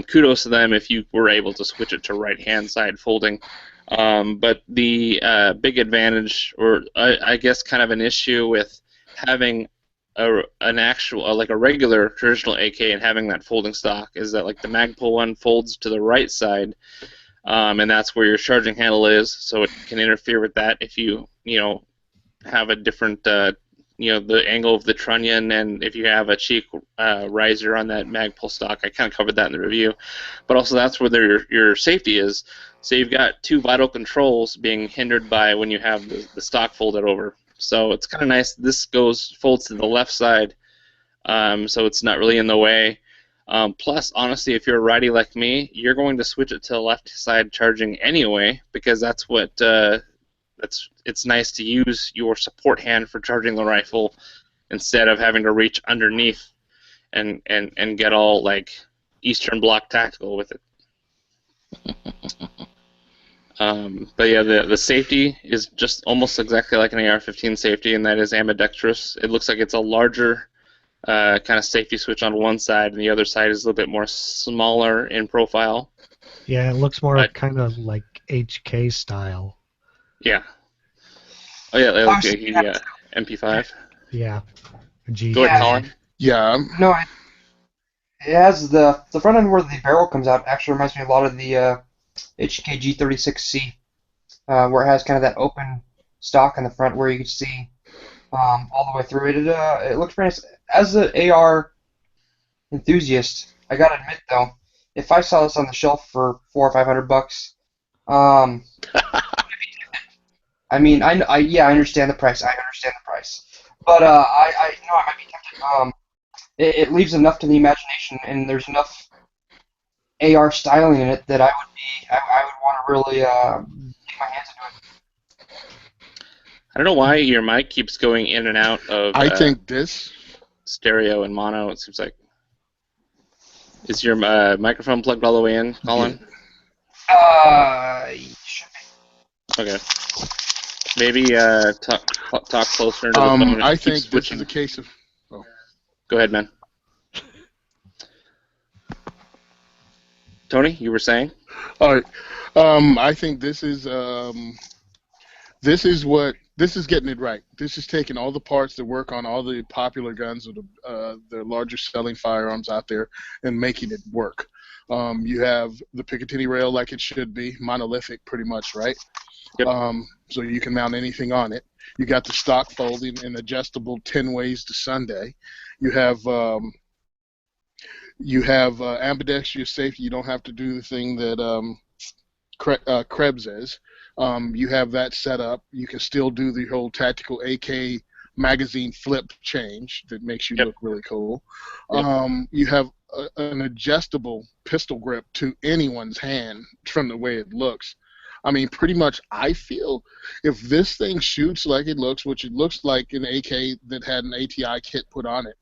Speaker 1: Kudos to them if you were able to switch it to right-hand side folding. But the big advantage, or I guess kind of an issue with having an actual, like a regular traditional AK and having that folding stock, is that like the Magpul one folds to the right side, and that's where your charging handle is, so it can interfere with that if you have a different the angle of the trunnion, and if you have a cheek riser on that Magpul stock. I kind of covered that in the review, but also that's where your safety is. So you've got two vital controls being hindered by when you have the stock folded over. So it's kind of nice. This folds to the left side, so it's not really in the way. Plus, honestly, if you're a righty like me, you're going to switch it to the left side charging anyway, because that's what it's nice to use your support hand for charging the rifle instead of having to reach underneath and get all like Eastern Bloc tactical with it. But yeah, the safety is just almost exactly like an AR-15 safety, and that is ambidextrous. It looks like it's a larger kind of safety switch on one side, and the other side is a little bit more smaller in profile.
Speaker 4: Yeah, it looks more kind of like HK style.
Speaker 1: Yeah. Oh yeah, MP5.
Speaker 4: Yeah.
Speaker 1: Go ahead, Colin.
Speaker 3: Yeah.
Speaker 2: No, it has the front end where the barrel comes out. Actually reminds me a lot of the HKG 36C, where it has kind of that open stock in the front where you can see all the way through it. It looks pretty nice. As an AR enthusiast, I gotta admit though, if I saw this on the shelf for $400 or $500, I mean, I understand the price. But I know I might be tempted. It leaves enough to the imagination, and there's enough AR styling in it that I would want to really get my hands into it.
Speaker 1: I don't know why your mic keeps going in and out of.
Speaker 3: I think this
Speaker 1: stereo and mono. It seems like. Is your microphone plugged all the way in, Colin?
Speaker 2: Should be.
Speaker 1: Okay. Maybe talk closer to the phone.
Speaker 3: I think this is a case of. Oh.
Speaker 1: Go ahead, man. Tony, you were saying?
Speaker 3: All right. I think this is getting it right. This is taking all the parts that work on all the popular guns or the larger selling firearms out there and making it work. You have the Picatinny rail like it should be, monolithic pretty much, right?
Speaker 1: Yep.
Speaker 3: So you can mount anything on it. You got the stock folding and adjustable 10 ways to Sunday. You have ambidextrous safety. You don't have to do the thing that Krebs is. You have that set up. You can still do the whole tactical AK magazine flip change that makes you look really cool.
Speaker 1: Yep.
Speaker 3: You have an adjustable pistol grip to anyone's hand from the way it looks. I mean, pretty much I feel if this thing shoots like it looks, which it looks like an AK that had an ATI kit put on it,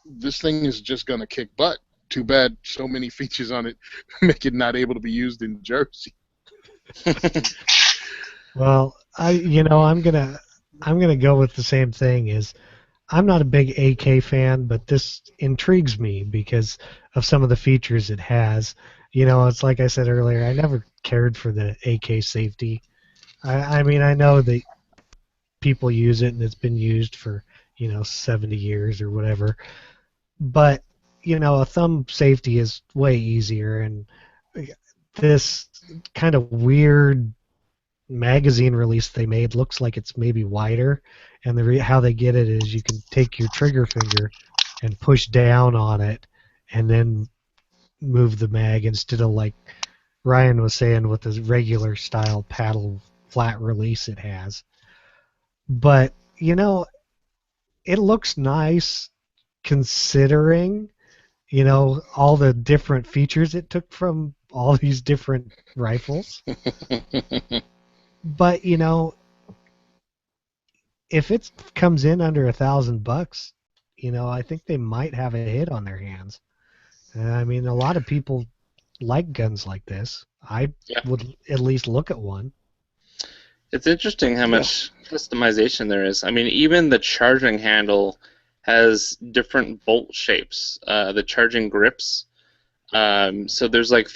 Speaker 3: this thing is just going to kick butt. Too bad so many features on it make it not able to be used in Jersey.
Speaker 4: Well, I'm gonna go with the same thing. Is I'm not a big AK fan, but this intrigues me because of some of the features it has. It's like I said earlier, I never cared for the AK safety. I mean, I know that people use it and it's been used for 70 years or whatever, but a thumb safety is way easier, and this kind of weird magazine release they made looks like it's maybe wider, and how they get it is you can take your trigger finger and push down on it and then move the mag instead of like Ryan was saying with the regular style paddle flat release it has. But, it looks nice considering, all the different features it took from all these different rifles. But, if it comes in under $1,000, I think they might have a hit on their hands. I mean, a lot of people like guns like this. I would at least look at one.
Speaker 1: It's interesting how much customization there is. I mean, even the charging handle has different bolt shapes, the charging grips. So there's like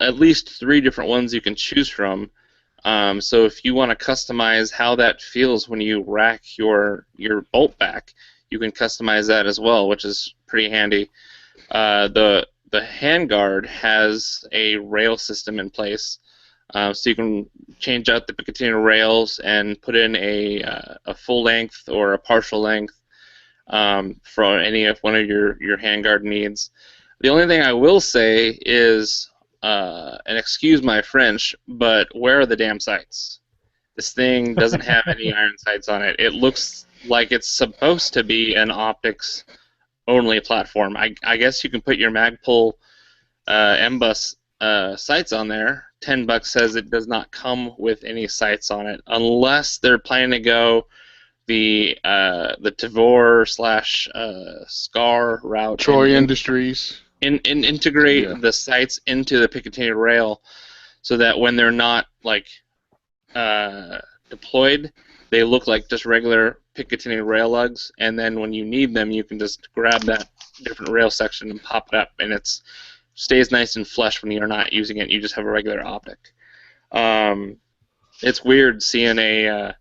Speaker 1: at least three different ones you can choose from. So if you want to customize how that feels when you rack your bolt back, you can customize that as well, which is pretty handy. The handguard has a rail system in place, so you can change out the Picatinny rails and put in a full length or a partial length for any of one of your handguard needs. The only thing I will say is, and excuse my French, but where are the damn sights? This thing doesn't have any iron sights on it. It looks like it's supposed to be an optics only platform. I guess you can put your Magpul M-Bus sights on there. $10 says it does not come with any sights on it, unless they're planning to go the Tavor / Scar route.
Speaker 3: Troy Industries.
Speaker 1: Integrate the sights into the Picatinny rail, so that when they're not like deployed, they look like just regular Picatinny rail lugs, and then when you need them, you can just grab that different rail section and pop it up, and it stays nice and flush when you're not using it. You just have a regular optic. It's weird seeing an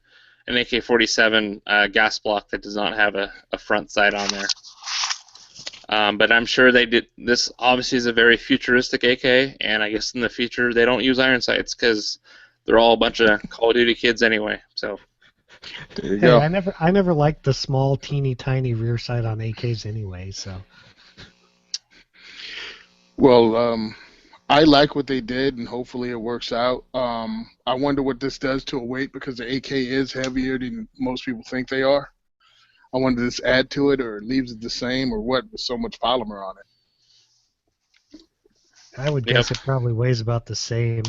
Speaker 1: AK-47 gas block that does not have a front sight on there. But I'm sure they did. This obviously is a very futuristic AK, and I guess in the future they don't use iron sights because they're all a bunch of Call of Duty kids anyway. So
Speaker 3: there you go.
Speaker 4: I never liked the small, teeny tiny rear sight on AKs anyway. So.
Speaker 3: Well, I like what they did, and hopefully it works out. I wonder what this does to a weight, because the AK is heavier than most people think they are. I wonder does this add to it, or leaves it the same, or what, with so much polymer on it?
Speaker 4: I would guess it probably weighs about the same.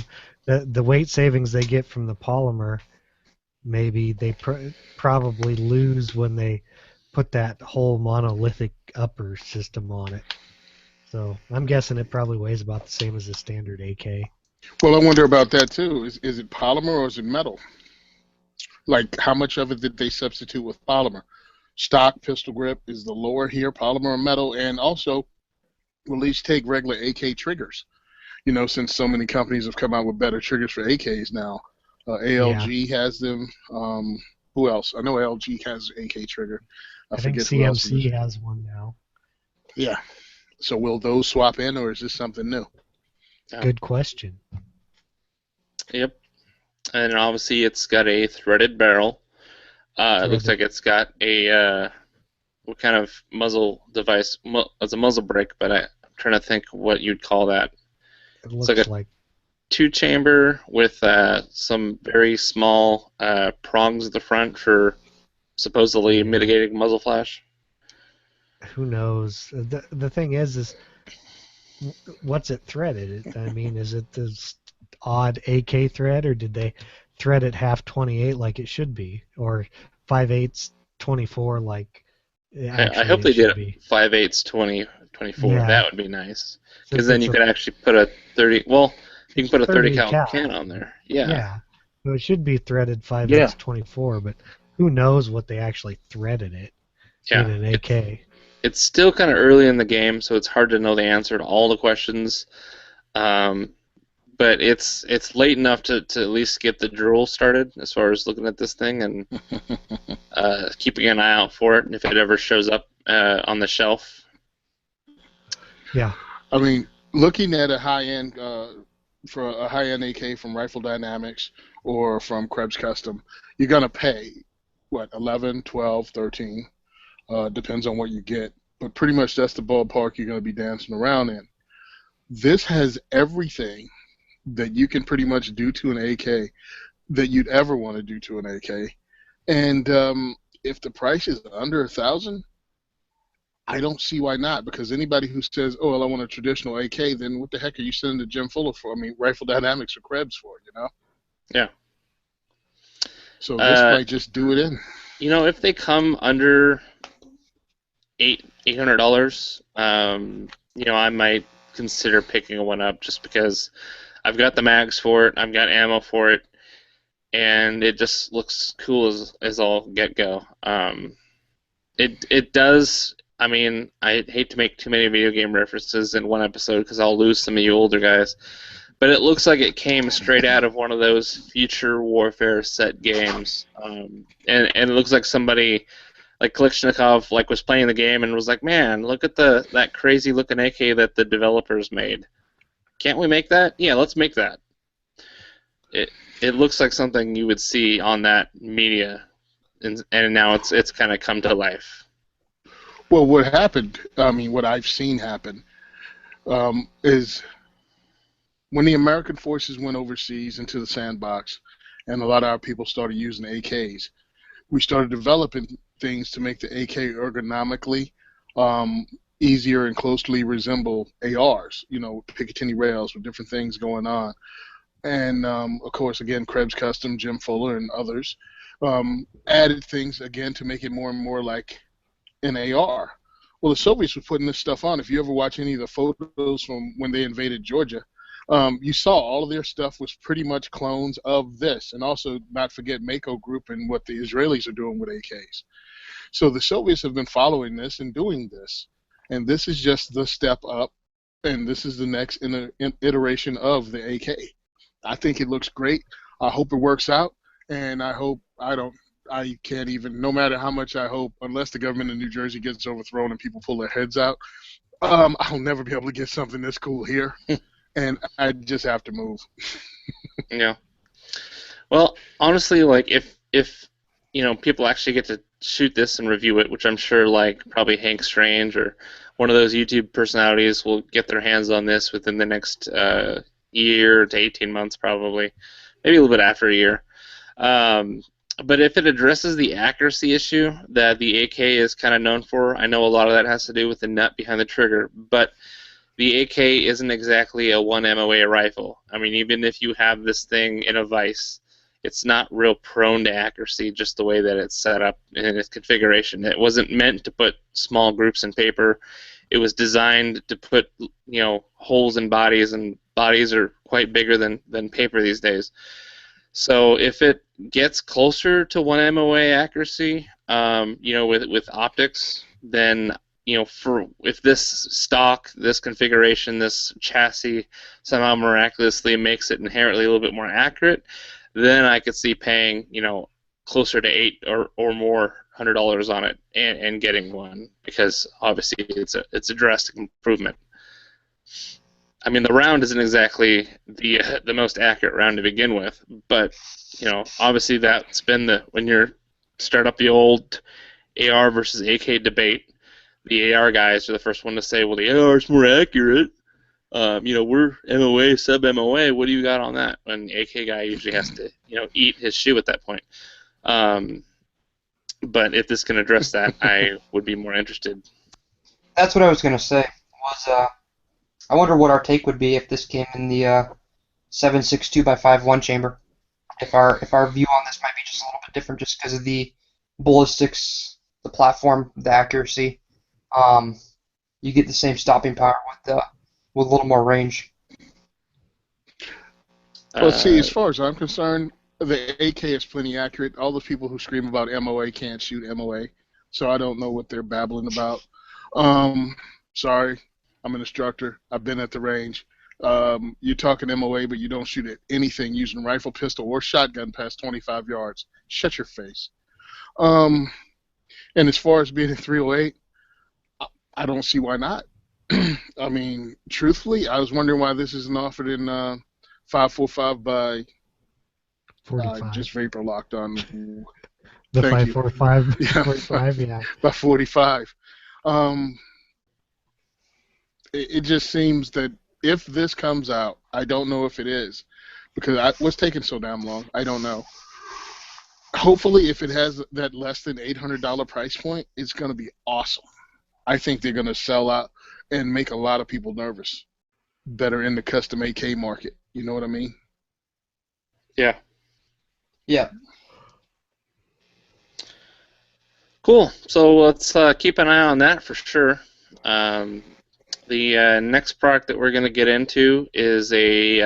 Speaker 4: The weight savings they get from the polymer, maybe they probably lose when they put that whole monolithic upper system on it. So I'm guessing it probably weighs about the same as a standard AK.
Speaker 3: Well, I wonder about that too. Is it polymer or is it metal? Like, how much of it did they substitute with polymer? Stock pistol grip, is the lower here polymer or metal? And also, will at least take regular AK triggers. Since so many companies have come out with better triggers for AKs now. ALG has them. Who else? I know LG has an AK trigger.
Speaker 4: I think CMC has one now.
Speaker 3: Yeah. So will those swap in, or is this something new?
Speaker 4: Good question.
Speaker 1: Yep. And obviously it's got a threaded barrel. It looks like it's got a what kind of muzzle device? It's a muzzle brake, but I'm trying to think what you'd call that.
Speaker 4: It looks like
Speaker 1: two-chamber with some very small prongs at the front for supposedly mitigating muzzle flash.
Speaker 4: Who knows? The thing is what's it threaded? I mean, is it this odd AK thread, or did they thread it half 28 like it should be, or 5/8 24 like
Speaker 1: I hope they did it 5/8 24.
Speaker 4: Yeah.
Speaker 1: That would be nice, because then you could actually put a 30. Well, you can put a 30 cal can on there. Yeah.
Speaker 4: Yeah. So it should be threaded 5/8 24, but who knows what they actually threaded it in an AK.
Speaker 1: It's still kind of early in the game, so it's hard to know the answer to all the questions. But it's late enough to at least get the drool started as far as looking at this thing and keeping an eye out for it if it ever shows up on the shelf.
Speaker 4: Yeah.
Speaker 3: I mean, looking at a high-end for a high-end AK from Rifle Dynamics or from Krebs Custom, you're going to pay, what, 11, 12, 13, depends on what you get. But pretty much that's the ballpark you're going to be dancing around in. This has everything that you can pretty much do to an AK that you'd ever want to do to an AK. And if the price is under $1,000, I don't see why not, because anybody who says, oh, well, I want a traditional AK, then what the heck are you sending to Jim Fuller for? I mean, Rifle Dynamics or Krebs for, you know?
Speaker 1: Yeah.
Speaker 3: So this might just do it in.
Speaker 1: You know, if they come under $800, you know, I might consider picking one up just because I've got the mags for it, I've got ammo for it, and it just looks cool as all get-go. It does. I mean, I hate to make too many video game references in one episode because I'll lose some of you older guys, but it looks like it came straight out of one of those Future Warfare set games, and it looks like somebody like Kalishnikov was playing the game and was like, man, look at that crazy looking AK that the developers made. Can't we make that? Yeah, let's make that. It looks like something you would see on that media, and now it's kind of come to life.
Speaker 3: Well, what happened, I mean, what I've seen happen, is when the American forces went overseas into the sandbox and a lot of our people started using AKs, we started developing things to make the AK ergonomically easier and closely resemble ARs, you know, Picatinny rails with different things going on. And, of course, again, Krebs Custom, Jim Fuller, and others added things, again, to make it more and more like an AR. Well, the Soviets were putting this stuff on. If you ever watch any of the photos from when they invaded Georgia, you saw all of their stuff was pretty much clones of this. And also, not forget Mako Group and what the Israelis are doing with AKs. So the Soviets have been following this and doing this. And this is just the step up, and this is the next iteration of the AK. I think it looks great. I hope it works out, and I can't even, no matter how much I hope, unless the government of New Jersey gets overthrown and people pull their heads out, I'll never be able to get something this cool here, and I just have to move.
Speaker 1: Yeah. Well, honestly, like if you know people actually get to shoot this and review it, which I'm sure like probably Hank Strange or one of those YouTube personalities will get their hands on this within the next year to 18 months, probably, maybe a little bit after a year. But if it addresses the accuracy issue that the AK is kind of known for, I know a lot of that has to do with the nut behind the trigger, but the AK isn't exactly a 1 MOA rifle. I mean, even if you have this thing in a vise, it's not real prone to accuracy just the way that it's set up in its configuration. It wasn't meant to put small groups in paper. It was designed to put, you know, holes in bodies, and bodies are quite bigger than paper these days. So if it gets closer to 1 MOA accuracy, you know, with optics, then, you know, if this stock, this configuration, this chassis somehow miraculously makes it inherently a little bit more accurate, then I could see paying, you know, closer to $800 or more on it and getting one, because obviously it's a drastic improvement. I mean, the round isn't exactly the most accurate round to begin with, but you know, obviously that's been when you start up the old AR versus AK debate, the AR guys are the first one to say, well, the AR is more accurate. You know, we're MOA, sub-MOA. What do you got on that? And the AK guy usually has to, you know, eat his shoe at that point. But if this can address that, I would be more interested.
Speaker 2: That's what I was going to say. I wonder what our take would be if this came in the 7.62 by 5.1 chamber. If our view on this might be just a little bit different, just because of the ballistics, the platform, the accuracy. You get the same stopping power with a little more range.
Speaker 3: Well, see, as far as I'm concerned, the AK is plenty accurate. All the people who scream about MOA can't shoot MOA, so I don't know what they're babbling about. Sorry, I'm an instructor. I've been at the range. You're talking MOA, but you don't shoot at anything using rifle, pistol, or shotgun past 25 yards. Shut your face. And as far as being a 308, I don't see why not. I mean, truthfully, I was wondering why this isn't offered in 545 by
Speaker 4: 45.
Speaker 3: just vapor locked on.
Speaker 4: The
Speaker 3: Thank you.
Speaker 4: 545,
Speaker 3: Yeah.
Speaker 4: 45, yeah.
Speaker 3: By 45. It just seems that if this comes out, I don't know if it is, because what's taking so damn long? I don't know. Hopefully, if it has that less than $800 price point, it's going to be awesome. I think they're going to sell out and make a lot of people nervous that are in the custom AK market. You know what I mean?
Speaker 1: Yeah.
Speaker 2: Yeah.
Speaker 1: Cool. So let's keep an eye on that for sure. The next product that we're going to get into is we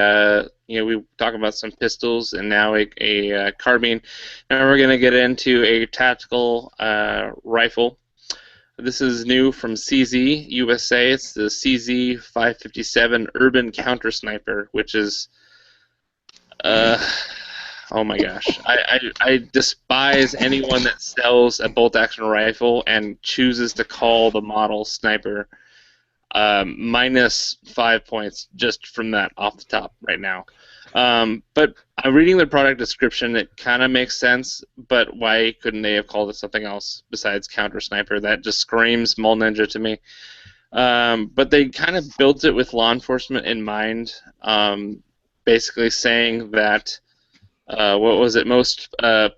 Speaker 1: talk about some pistols and now a carbine. Now we're going to get into a tactical rifle. This is new from CZ USA. It's the CZ 557 Urban Counter Sniper, which is, oh my gosh. I despise anyone that sells a bolt-action rifle and chooses to call the model sniper. Minus 5 points just from that off the top right now. But I'm reading the product description. It kind of makes sense, but why couldn't they have called it something else besides counter sniper? That just screams Mole Ninja to me. But they kind of built it with law enforcement in mind, basically saying that what was it? Most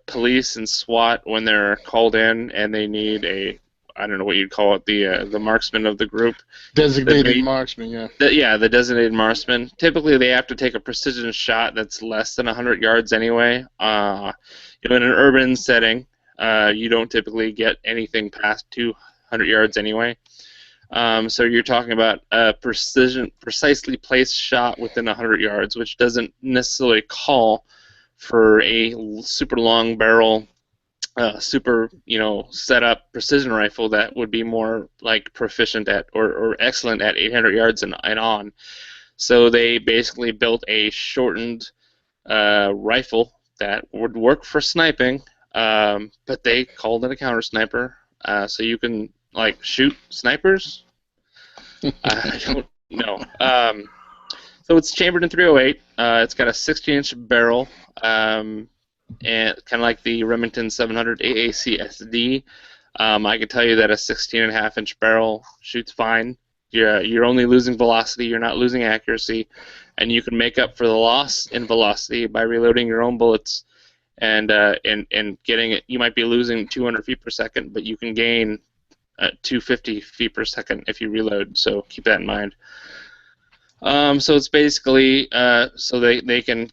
Speaker 1: police and SWAT, when they're called in and they need I don't know what you'd call it, the marksman of the group.
Speaker 3: Designated marksman, yeah.
Speaker 1: The designated marksman. Typically, they have to take a precision shot that's less than 100 yards anyway. In an urban setting, you don't typically get anything past 200 yards anyway. So you're talking about a precisely placed shot within 100 yards, which doesn't necessarily call for a super long barrel, super, set up precision rifle that would be more like proficient at or excellent at 800 yards and on. So they basically built a shortened rifle that would work for sniping, but they called it a counter sniper. So you can shoot snipers. I don't know. So it's chambered in .308. It's got a 16-inch barrel. And kind of like the Remington 700 AAC SD, I can tell you that a 16.5-inch barrel shoots fine. You're only losing velocity, you're not losing accuracy, and you can make up for the loss in velocity by reloading your own bullets and getting it. You might be losing 200 feet per second, but you can gain 250 feet per second if you reload. So keep that in mind. So it's basically so they can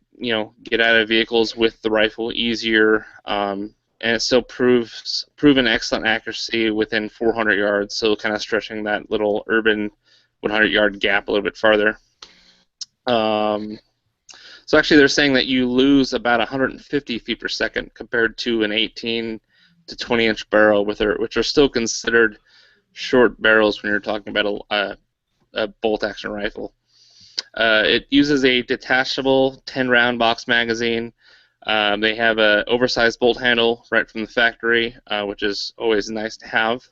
Speaker 1: get out of vehicles with the rifle easier, and it still proven excellent accuracy within 400 yards. So kind of stretching that little urban 100-yard gap a little bit farther. So actually, they're saying that you lose about 150 feet per second compared to an 18 to 20-inch barrel, which are still considered short barrels when you're talking about a bolt-action rifle. It uses a detachable 10-round box magazine. They have an oversized bolt handle right from the factory, which is always nice to have.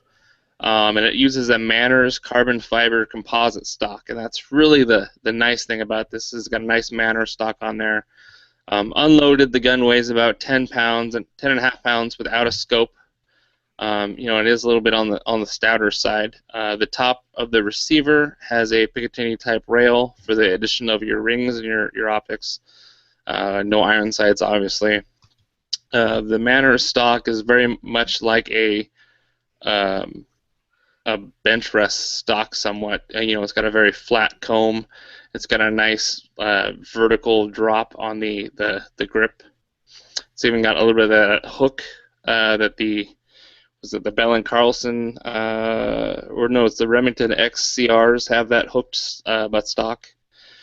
Speaker 1: And it uses a Manners carbon fiber composite stock, and that's really the nice thing about this. It's got a nice Manners stock on there. Unloaded, the gun weighs about 10 pounds and 10.5 pounds without a scope. It is a little bit on the stouter side. The top of the receiver has a Picatinny type rail for the addition of your rings and your optics. No iron sights, obviously. The Manners stock is very much like a bench rest stock, somewhat. It's got a very flat comb. It's got a nice vertical drop on the grip. It's even got a little bit of that hook that was it the Bell & Carlson, it's the Remington XCRs have that hooked buttstock.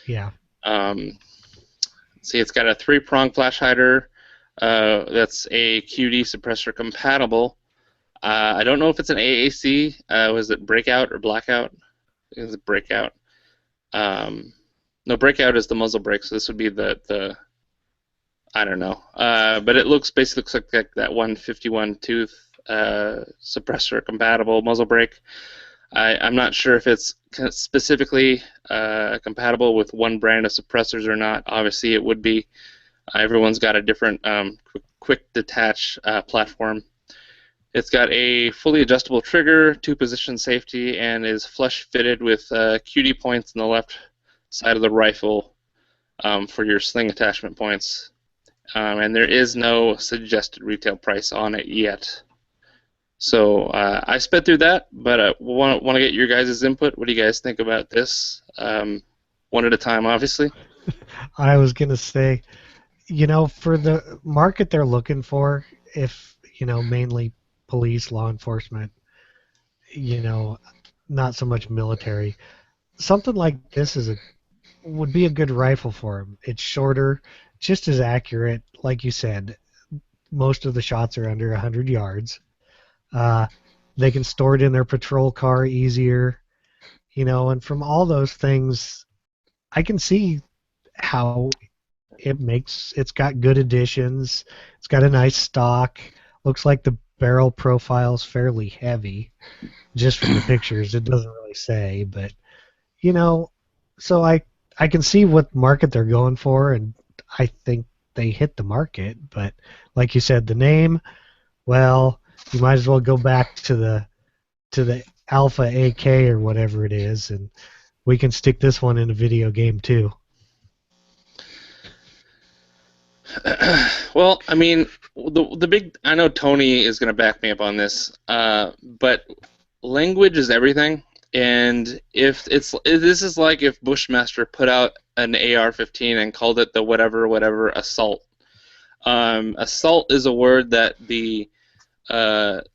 Speaker 4: Yeah.
Speaker 1: See, it's got a 3-prong flash hider that's a QD suppressor compatible. I don't know if it's an AAC. Was it Breakout or Blackout? Is it Breakout? No, Breakout is the muzzle brake, so this would be the I don't know. But it looks like that 151 tooth suppressor compatible muzzle brake. I'm not sure if it's specifically compatible with one brand of suppressors or not. Obviously, it would be. Everyone's got a different quick detach platform. It's got a fully adjustable trigger, 2-position safety, and is flush fitted with QD points on the left side of the rifle for your sling attachment points. And there is no suggested retail price on it yet. So I sped through that, but want to get your guys' input. What do you guys think about this? One at a time, obviously.
Speaker 4: I was going to say, for the market they're looking for, if, mainly police, law enforcement, not so much military, something like this would be a good rifle for them. It's shorter, just as accurate. Like you said, most of the shots are under 100 yards. They can store it in their patrol car easier, and from all those things, I can see how it's got good additions. It's got a nice stock. Looks like the barrel profile's fairly heavy, just from the pictures. It doesn't really say, but so I can see what market they're going for, and I think they hit the market. But like you said, the name, well, you might as well go back to the Alpha AK or whatever it is, and we can stick this one in a video game too.
Speaker 1: Well, I mean, the big. I know Tony is going to back me up on this, but language is everything. And if this is like if Bushmaster put out an AR-15 and called it the whatever assault. Assault is a word that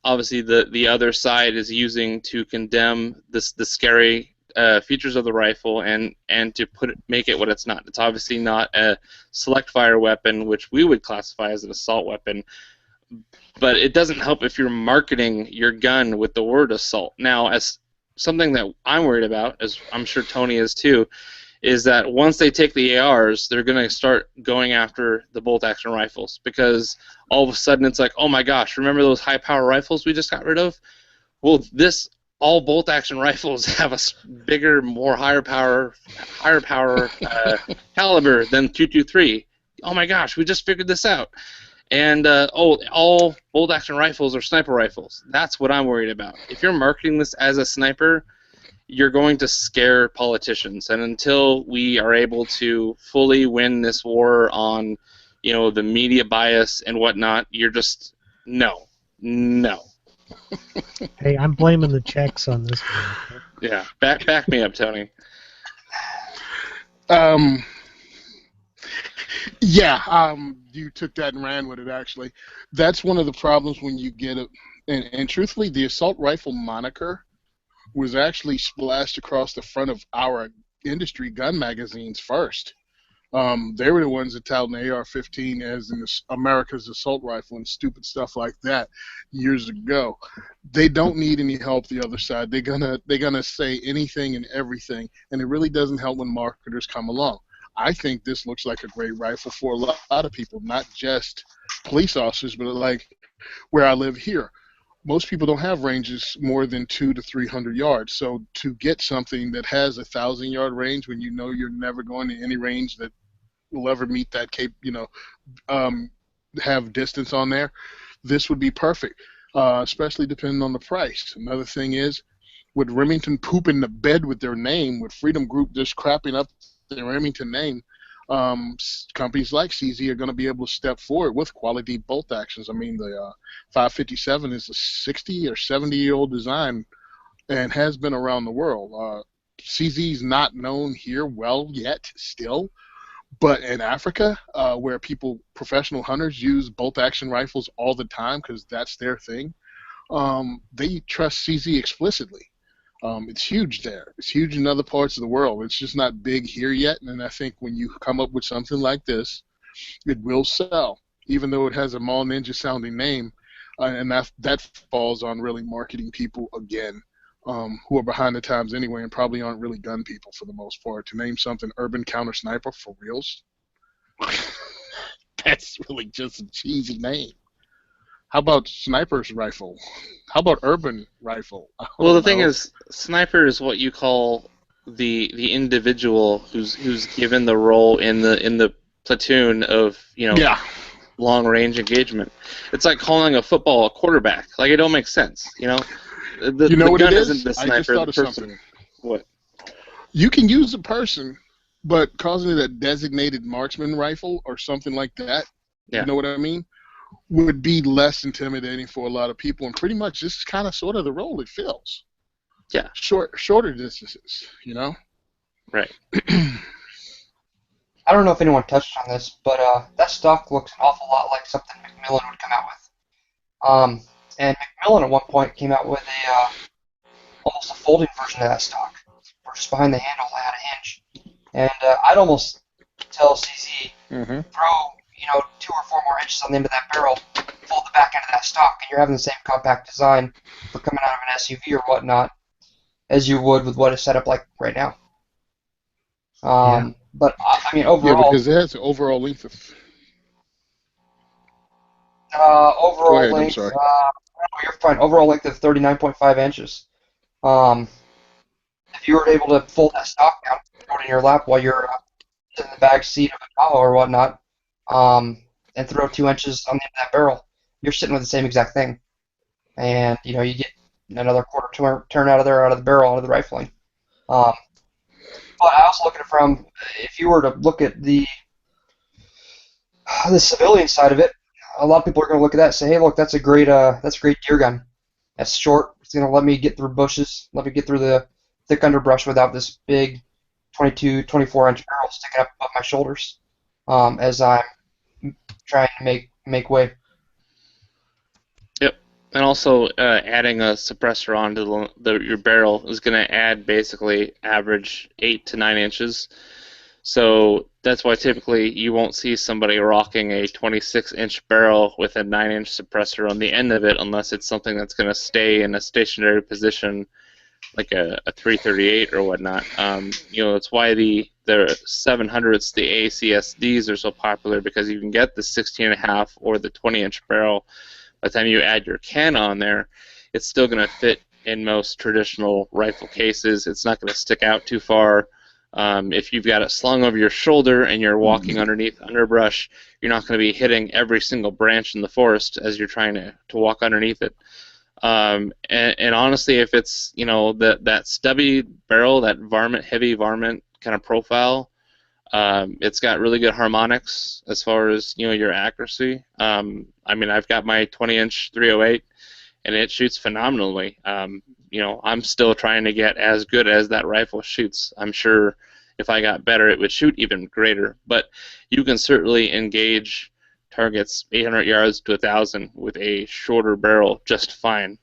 Speaker 1: obviously the other side is using to condemn the scary features of the rifle and to make it what it's not. It's obviously not a select fire weapon, which we would classify as an assault weapon. But it doesn't help if you're marketing your gun with the word assault. Now, as something that I'm worried about, as I'm sure Tony is too, is that once they take the ARs, they're going to start going after the bolt-action rifles, because all of a sudden it's like, oh my gosh, remember those high-power rifles we just got rid of? Well, all bolt-action rifles have a bigger, higher power caliber than 223. Oh my gosh, we just figured this out. And all bolt-action rifles are sniper rifles. That's what I'm worried about. If you're marketing this as a sniper, you're going to scare politicians. And until we are able to fully win this war on, the media bias and whatnot, you're just no.
Speaker 4: Hey, I'm blaming the Czechs on this one.
Speaker 1: Yeah, back me up, Tony.
Speaker 3: You took that and ran with it, actually. That's one of the problems when you get it. And truthfully, the assault rifle moniker was actually splashed across the front of our industry gun magazines first. They were the ones that touted an AR-15 as America's assault rifle and stupid stuff like that years ago. They don't need any help the other side. They're gonna say anything and everything, and it really doesn't help when marketers come along. I think this looks like a great rifle for a lot of people, not just police officers, but like where I live here. Most people don't have ranges more than 200 to 300 yards. So to get something that has 1,000-yard range when you know you're never going to any range that will ever meet that have distance on there, this would be perfect, especially depending on the price. Another thing is, with Remington pooping the bed with their name, with Freedom Group just crapping up their Remington name, companies like CZ are going to be able to step forward with quality bolt actions. I mean, the 557 is a 60 or 70-year-old design and has been around the world. CZ is not known here well yet still, but in Africa, where professional hunters use bolt action rifles all the time because that's their thing, they trust CZ explicitly. It's huge there. It's huge in other parts of the world. It's just not big here yet, and I think when you come up with something like this, it will sell, even though it has a Mall Ninja sounding name, and that falls on really marketing people again, who are behind the times anyway and probably aren't really gun people for the most part. To name something Urban Counter Sniper for reals, that's really just a cheesy name. How about sniper's rifle? How about urban rifle?
Speaker 1: Well, the thing is, sniper is what you call the individual who's given the role in the platoon of
Speaker 3: Yeah.
Speaker 1: long range engagement. It's like calling a football a quarterback. Like, it don't make sense. The
Speaker 3: what
Speaker 1: gun
Speaker 3: it is?
Speaker 1: isn't the
Speaker 3: I just
Speaker 1: sniper.
Speaker 3: thought
Speaker 1: The
Speaker 3: of
Speaker 1: person.
Speaker 3: something.
Speaker 1: What?
Speaker 3: You can use a person, but calling it a designated marksman rifle or something like that,
Speaker 1: Yeah.
Speaker 3: you know what I mean, would be less intimidating for a lot of people, and pretty much this is kind of sort of the role it fills.
Speaker 1: Yeah.
Speaker 3: Shorter distances,
Speaker 1: Right.
Speaker 2: I don't know if anyone touched on this, but that stock looks an awful lot like something Macmillan would come out with. And Macmillan at one point came out with almost a folding version of that stock, where just behind the handle it had a hinge. And I'd almost tell CZ,
Speaker 3: Mm-hmm.
Speaker 2: throw 2 or 4 more inches on the end of that barrel, fold the back end of that stock, and you're having the same compact design for coming out of an SUV or whatnot as you would with what is set up like right now. But I mean, overall,
Speaker 3: Yeah, because it has the overall length of.
Speaker 2: overall
Speaker 3: Go ahead, I'm
Speaker 2: length.
Speaker 3: sorry.
Speaker 2: You're fine. Overall length of 39.5 inches. If you were able to fold that stock down, throw it in your lap while you're in the back seat of a Tahoe or whatnot, and throw 2 inches on the end of that barrel, you're sitting with the same exact thing. And you get another quarter turn out of the barrel, out of the rifling. But I also look at it from, if you were to look at the civilian side of it, a lot of people are going to look at that and say, hey, look, that's a great deer gun. That's short. It's going to let me get through bushes, let me get through the thick underbrush without this big 22, 24-inch barrel sticking up above my shoulders as I'm trying to make way.
Speaker 1: Yep. And also, adding a suppressor onto your barrel is going to add basically average 8 to 9 inches. So that's why typically you won't see somebody rocking a 26-inch barrel with a 9-inch suppressor on the end of it unless it's something that's going to stay in a stationary position, like a 338 or whatnot. That's why the 700s, the ACSDs are so popular, because you can get the 16.5 or the 20-inch barrel. By the time you add your can on there, it's still going to fit in most traditional rifle cases. It's not going to stick out too far. If you've got it slung over your shoulder and you're walking underneath underbrush, you're not going to be hitting every single branch in the forest as you're trying to walk underneath it. And honestly, if it's that stubby barrel, that heavy varmint kind of profile, it's got really good harmonics as far as your accuracy. I mean, I've got my 20-inch 308, and it shoots phenomenally. I'm still trying to get as good as that rifle shoots. I'm sure if I got better, it would shoot even greater. But you can certainly engage targets 800 yards to 1,000 with a shorter barrel just fine.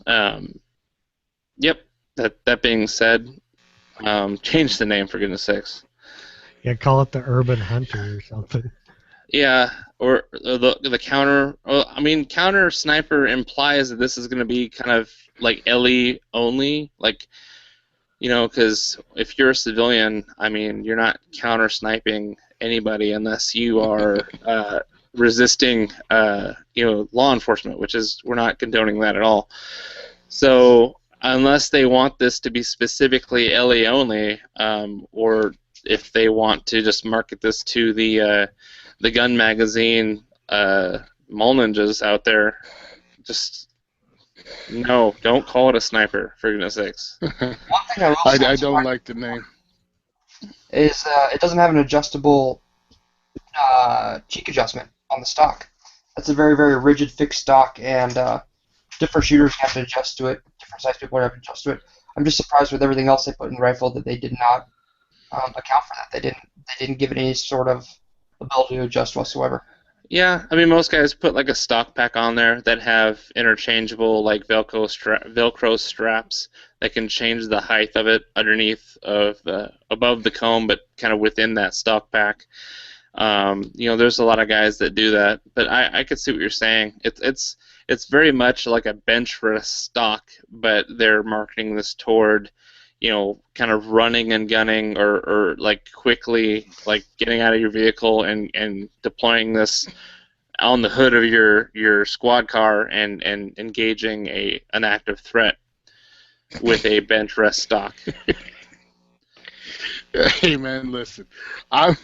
Speaker 1: Yep. That being said, change the name, for goodness sakes.
Speaker 4: Yeah, call it the Urban Hunter or something.
Speaker 1: Yeah, or the counter. Well, I mean, counter sniper implies that this is going to be kind of like LE only, like, because if you're a civilian, I mean, you're not counter sniping anybody unless you are resisting, law enforcement, which is, we're not condoning that at all. So unless they want this to be specifically LE only, or if they want to just market this to the gun magazine mall ninjas out there, just no, don't call it a sniper, for goodness sakes.
Speaker 2: One thing I will say
Speaker 3: I don't like the name.
Speaker 2: is it doesn't have an adjustable cheek adjustment on the stock. That's a very, very rigid, fixed stock, and different shooters have to adjust to it. Different size people have to adjust to it. I'm just surprised with everything else they put in the rifle that they did not account for that. They didn't give it any sort of ability to adjust whatsoever.
Speaker 1: Yeah, I mean, most guys put like a stock pack on there that have interchangeable like Velcro straps that can change the height of it underneath of above the comb, but kind of within that stock pack. There's a lot of guys that do that, but I could see what you're saying. It's very much like a bench rest stock, but they're marketing this toward, kind of running and gunning, or like quickly like getting out of your vehicle and deploying this on the hood of your squad car and engaging an active threat with a bench rest stock.
Speaker 3: Hey man, listen, I'm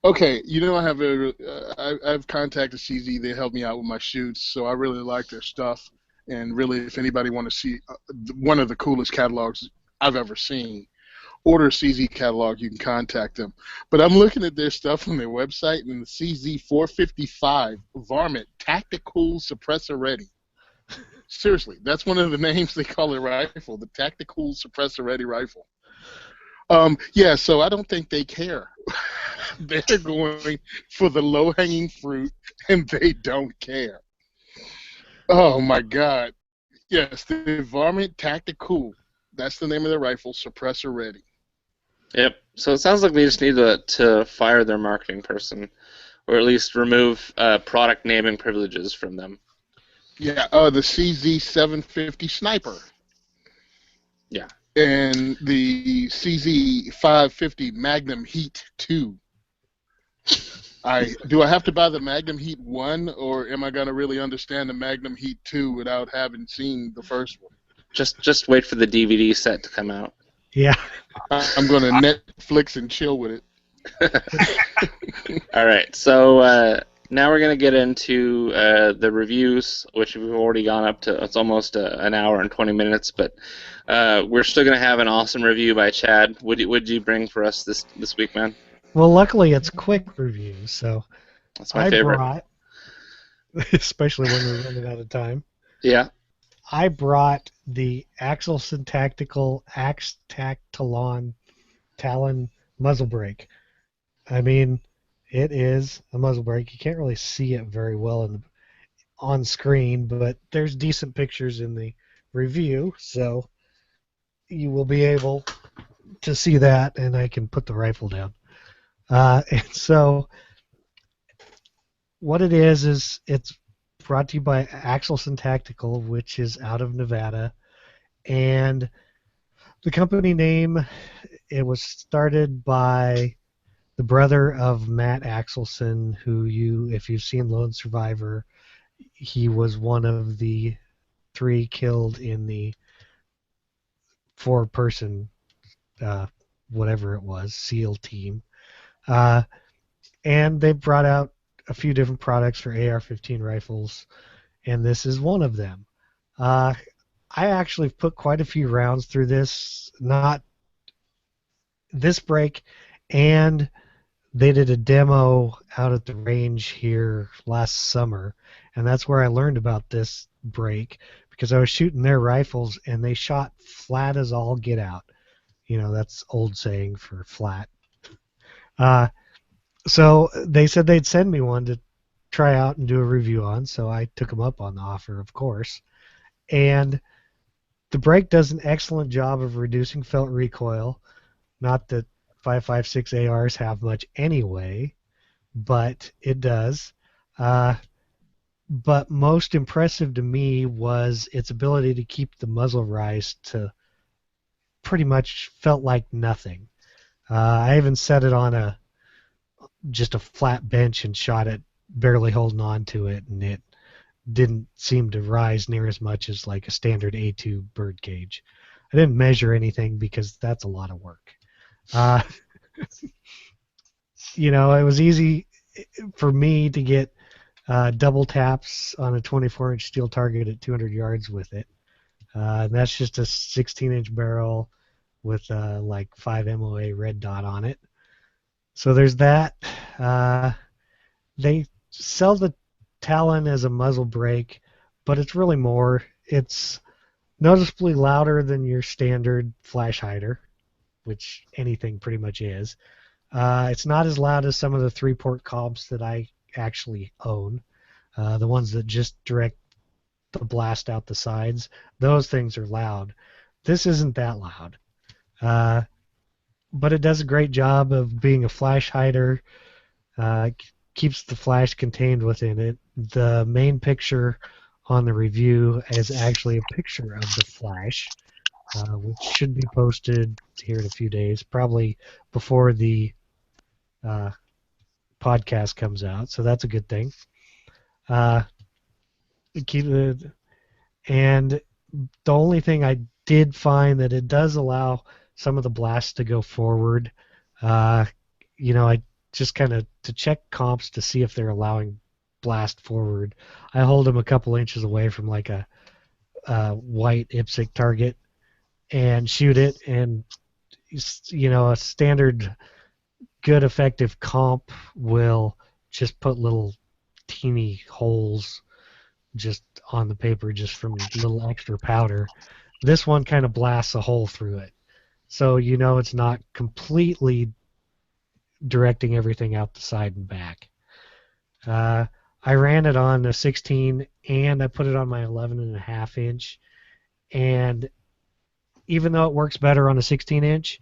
Speaker 3: okay. You know, I've contacted CZ. They help me out with my shoots, so I really like their stuff. And really, if anybody want to see one of the coolest catalogs I've ever seen, order a CZ catalog. You can contact them. But I'm looking at their stuff on their website, and the CZ 455 Varmint Tactical Suppressor Ready. Seriously, that's one of the names they call it rifle, the Tactical Suppressor Ready rifle. Yeah, so I don't think they care. They're going for the low-hanging fruit, and they don't care. Oh, my God. Yes, the Varmint Tactical. That's the name of the rifle, suppressor ready.
Speaker 1: Yep. So it sounds like they just need to fire their marketing person, or at least remove product naming privileges from them.
Speaker 3: Yeah, the CZ 750 Sniper.
Speaker 1: Yeah.
Speaker 3: And the CZ 550 Magnum Heat 2. Do I have to buy the Magnum Heat 1, or am I going to really understand the Magnum Heat 2 without having seen the first one?
Speaker 1: Just wait for the DVD set to come out.
Speaker 4: Yeah.
Speaker 3: I'm going to Netflix and chill with
Speaker 1: it. All right, so now we're going to get into the reviews, which we've already gone up to. It's almost an hour and 20 minutes, but we're still going to have an awesome review by Chad. What did you bring for us this week, man?
Speaker 4: Well, luckily it's quick reviews, so
Speaker 1: that's my favorite.
Speaker 4: Brought, especially when we're running out of time.
Speaker 1: Yeah.
Speaker 4: I brought the Axelson Tactical Axe Tac Talon muzzle brake. I mean, it is a muzzle brake. You can't really see it very well on screen, but there's decent pictures in the review, so you will be able to see that, and I can put the rifle down. And so what it is it's brought to you by Axelson Tactical, which is out of Nevada. And the company name, it was started by the brother of Matt Axelson, who if you've seen Lone Survivor, he was one of the 3 killed in the 4-person, whatever it was, SEAL team. And they brought out a few different products for AR-15 rifles, and this is one of them. I actually put quite a few rounds through this, not this break, and they did a demo out at the range here last summer, and that's where I learned about this break, because I was shooting their rifles, and they shot flat as all get out. You know, that's old saying for flat. So they said they'd send me one to try out and do a review on, so I took them up on the offer, of course. And the brake does an excellent job of reducing felt recoil. Not that 5.56 ARs have much anyway, but it does. But most impressive to me was its ability to keep the muzzle rise to pretty much felt like nothing. I even set it on just a flat bench and shot it, barely holding on to it, and it didn't seem to rise near as much as like a standard A2 bird cage. I didn't measure anything because that's a lot of work. You know, it was easy for me to get double taps on a 24-inch steel target at 200 yards with it. And that's just a 16-inch barrel with like 5 MOA red dot on it. So there's that. They sell the Talon as a muzzle brake, but it's really more. It's noticeably louder than your standard flash hider, which anything pretty much is. It's not as loud as some of the 3-port comps that I actually own. The ones that just direct the blast out the sides. Those things are loud. This isn't that loud. But it does a great job of being a flash hider. Keeps the flash contained within it. The main picture on the review is actually a picture of the flash, which should be posted here in a few days, probably before the podcast comes out, so that's a good thing. Uh, keep it, and the only thing I did find that it does allow some of the blasts to go forward. I just kind of to check comps to see if they're allowing blast forward. I hold them a couple inches away from like a white IPSC target and shoot it, and a standard good effective comp will just put little teeny holes just on the paper just from little extra powder. This one kind of blasts a hole through it. So it's not completely directing everything out the side and back. I ran it on a 16 and I put it on my 11.5 inch. And even though it works better on a 16 inch,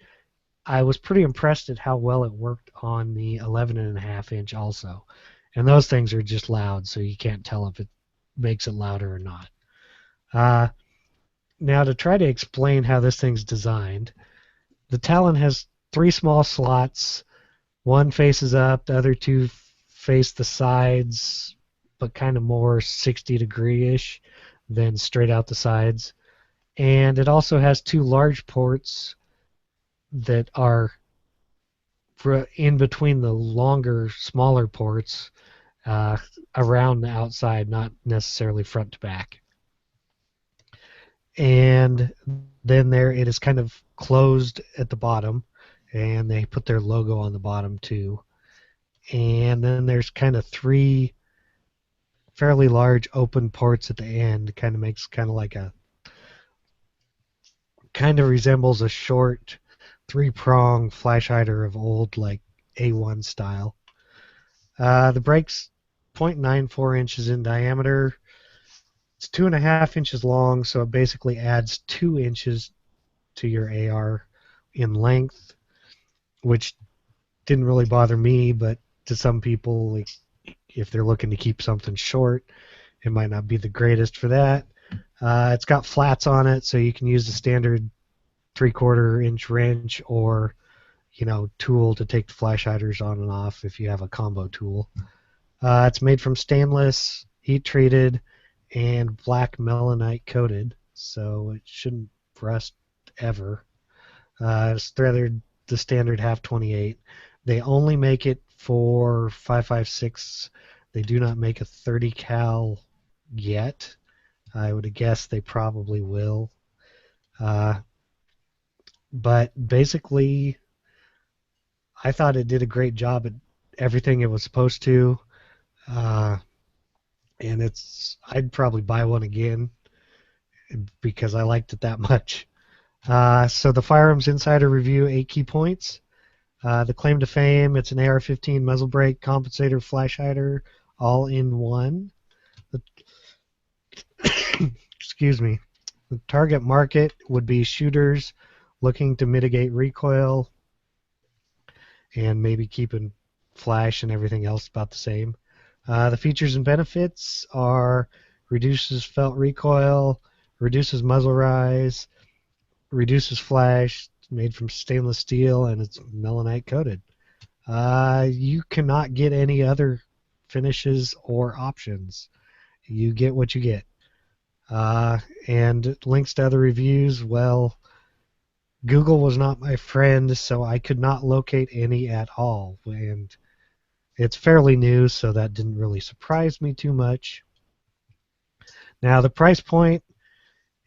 Speaker 4: I was pretty impressed at how well it worked on the 11.5 inch also. And those things are just loud, so you can't tell if it makes it louder or not. Now, to try to explain how this thing's designed, the Talon has 3 small slots. One faces up, the other 2 face the sides, but kind of more 60-degree-ish than straight out the sides. And it also has 2 large ports that are in between the longer, smaller ports around the outside, not necessarily front to back. And then it is kind of closed at the bottom, and they put their logo on the bottom too. And then there's kind of 3 fairly large open ports at the end. Kind of makes kind of like kind of resembles a short 3-prong flash hider of old like A1 style. The break's 0.94 inches in diameter. It's 2.5 inches long, so it basically adds 2 inches to your AR in length, which didn't really bother me, but to some people, like, if they're looking to keep something short, it might not be the greatest for that. It's got flats on it, so you can use the standard 3/4 inch wrench or tool to take the flash hiders on and off if you have a combo tool. It's made from stainless, heat treated, and black melanite coated, so it shouldn't rust ever. It's threaded the standard half 28. They only make it for 5.56. They do not make a 30 cal yet. I would guess they probably will. But basically, I thought it did a great job at everything it was supposed to. And I'd probably buy one again because I liked it that much. So the Firearms Insider review, 8 key points. The claim to fame, it's an AR-15 muzzle brake, compensator, flash hider, all in one. Excuse me. The target market would be shooters looking to mitigate recoil and maybe keeping flash and everything else about the same. The features and benefits are reduces felt recoil, reduces muzzle rise, reduces flash, made from stainless steel, and it's melanite coated. You cannot get any other finishes or options. You get what you get. And links to other reviews, well, Google was not my friend, so I could not locate any at all. And it's fairly new, so that didn't really surprise me too much. Now, the price point,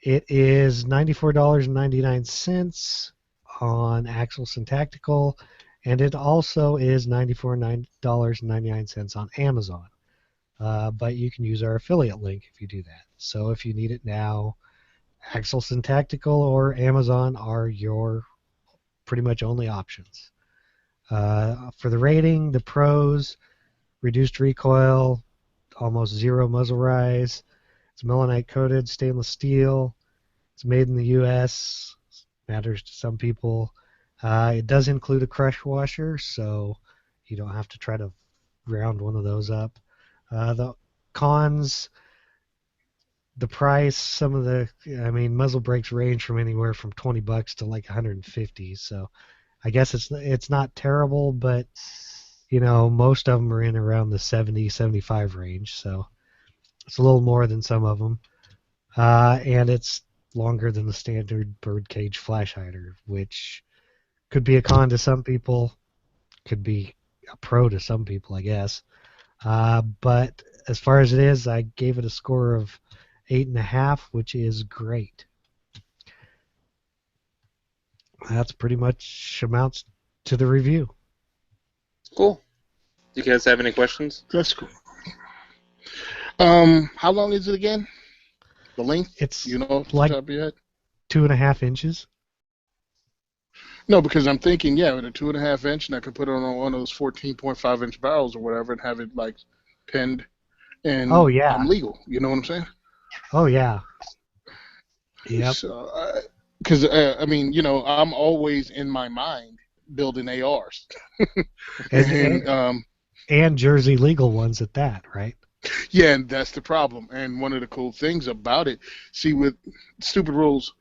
Speaker 4: it is $94.99 on Axles and Tactical, and it also is $94.99 on Amazon. But you can use our affiliate link if you do that. So if you need it now, Axles and Tactical or Amazon are your pretty much only options. For the rating, the pros, reduced recoil, almost zero muzzle rise. It's melanite coated stainless steel. It's made in the U.S. Matters to some people. It does include a crush washer, so you don't have to try to round one of those up. The cons, the price, muzzle brakes range from anywhere from $20 to like $150. So I guess it's not terrible, but most of them are in around the 70, 75 range, so it's a little more than some of them. And it's longer than the standard birdcage flash hider, which could be a con to some people, could be a pro to some people, I guess. But as far as it is, I gave it a score of 8.5, which is great. That's pretty much amounts to the review.
Speaker 1: Cool. Do you guys have any questions?
Speaker 3: That's cool. How long is it again? The length?
Speaker 4: It's
Speaker 3: off the
Speaker 4: like
Speaker 3: top of your head?
Speaker 4: 2.5 inches.
Speaker 3: No, because I'm thinking, with a 2.5 inch, and I could put it on one of those 14.5 inch barrels or whatever, and have it like pinned, and
Speaker 4: Oh yeah,
Speaker 3: I'm legal. You know what I'm saying?
Speaker 4: Oh yeah. Yep.
Speaker 3: So, because I'm always in my mind building ARs,
Speaker 4: and Jersey legal ones at that, right?
Speaker 3: Yeah, and that's the problem. And one of the cool things about it, see, with stupid rules,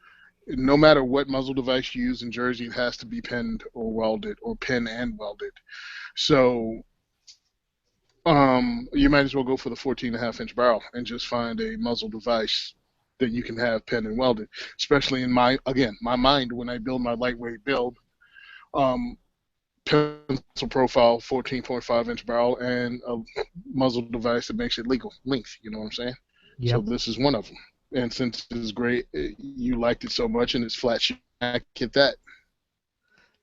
Speaker 3: no matter what muzzle device you use in Jersey, it has to be pinned or welded, or pin and welded. So you might as well go for the 14.5 inch barrel and just find a muzzle device that you can have pinned and welded. Especially in my mind, when I build my lightweight build, pencil profile, 14.5 inch barrel, and a muzzle device that makes it legal length. You know what I'm saying?
Speaker 4: Yep.
Speaker 3: So this is one of them. And since it's great, you liked it so much, and it's flat, I get that.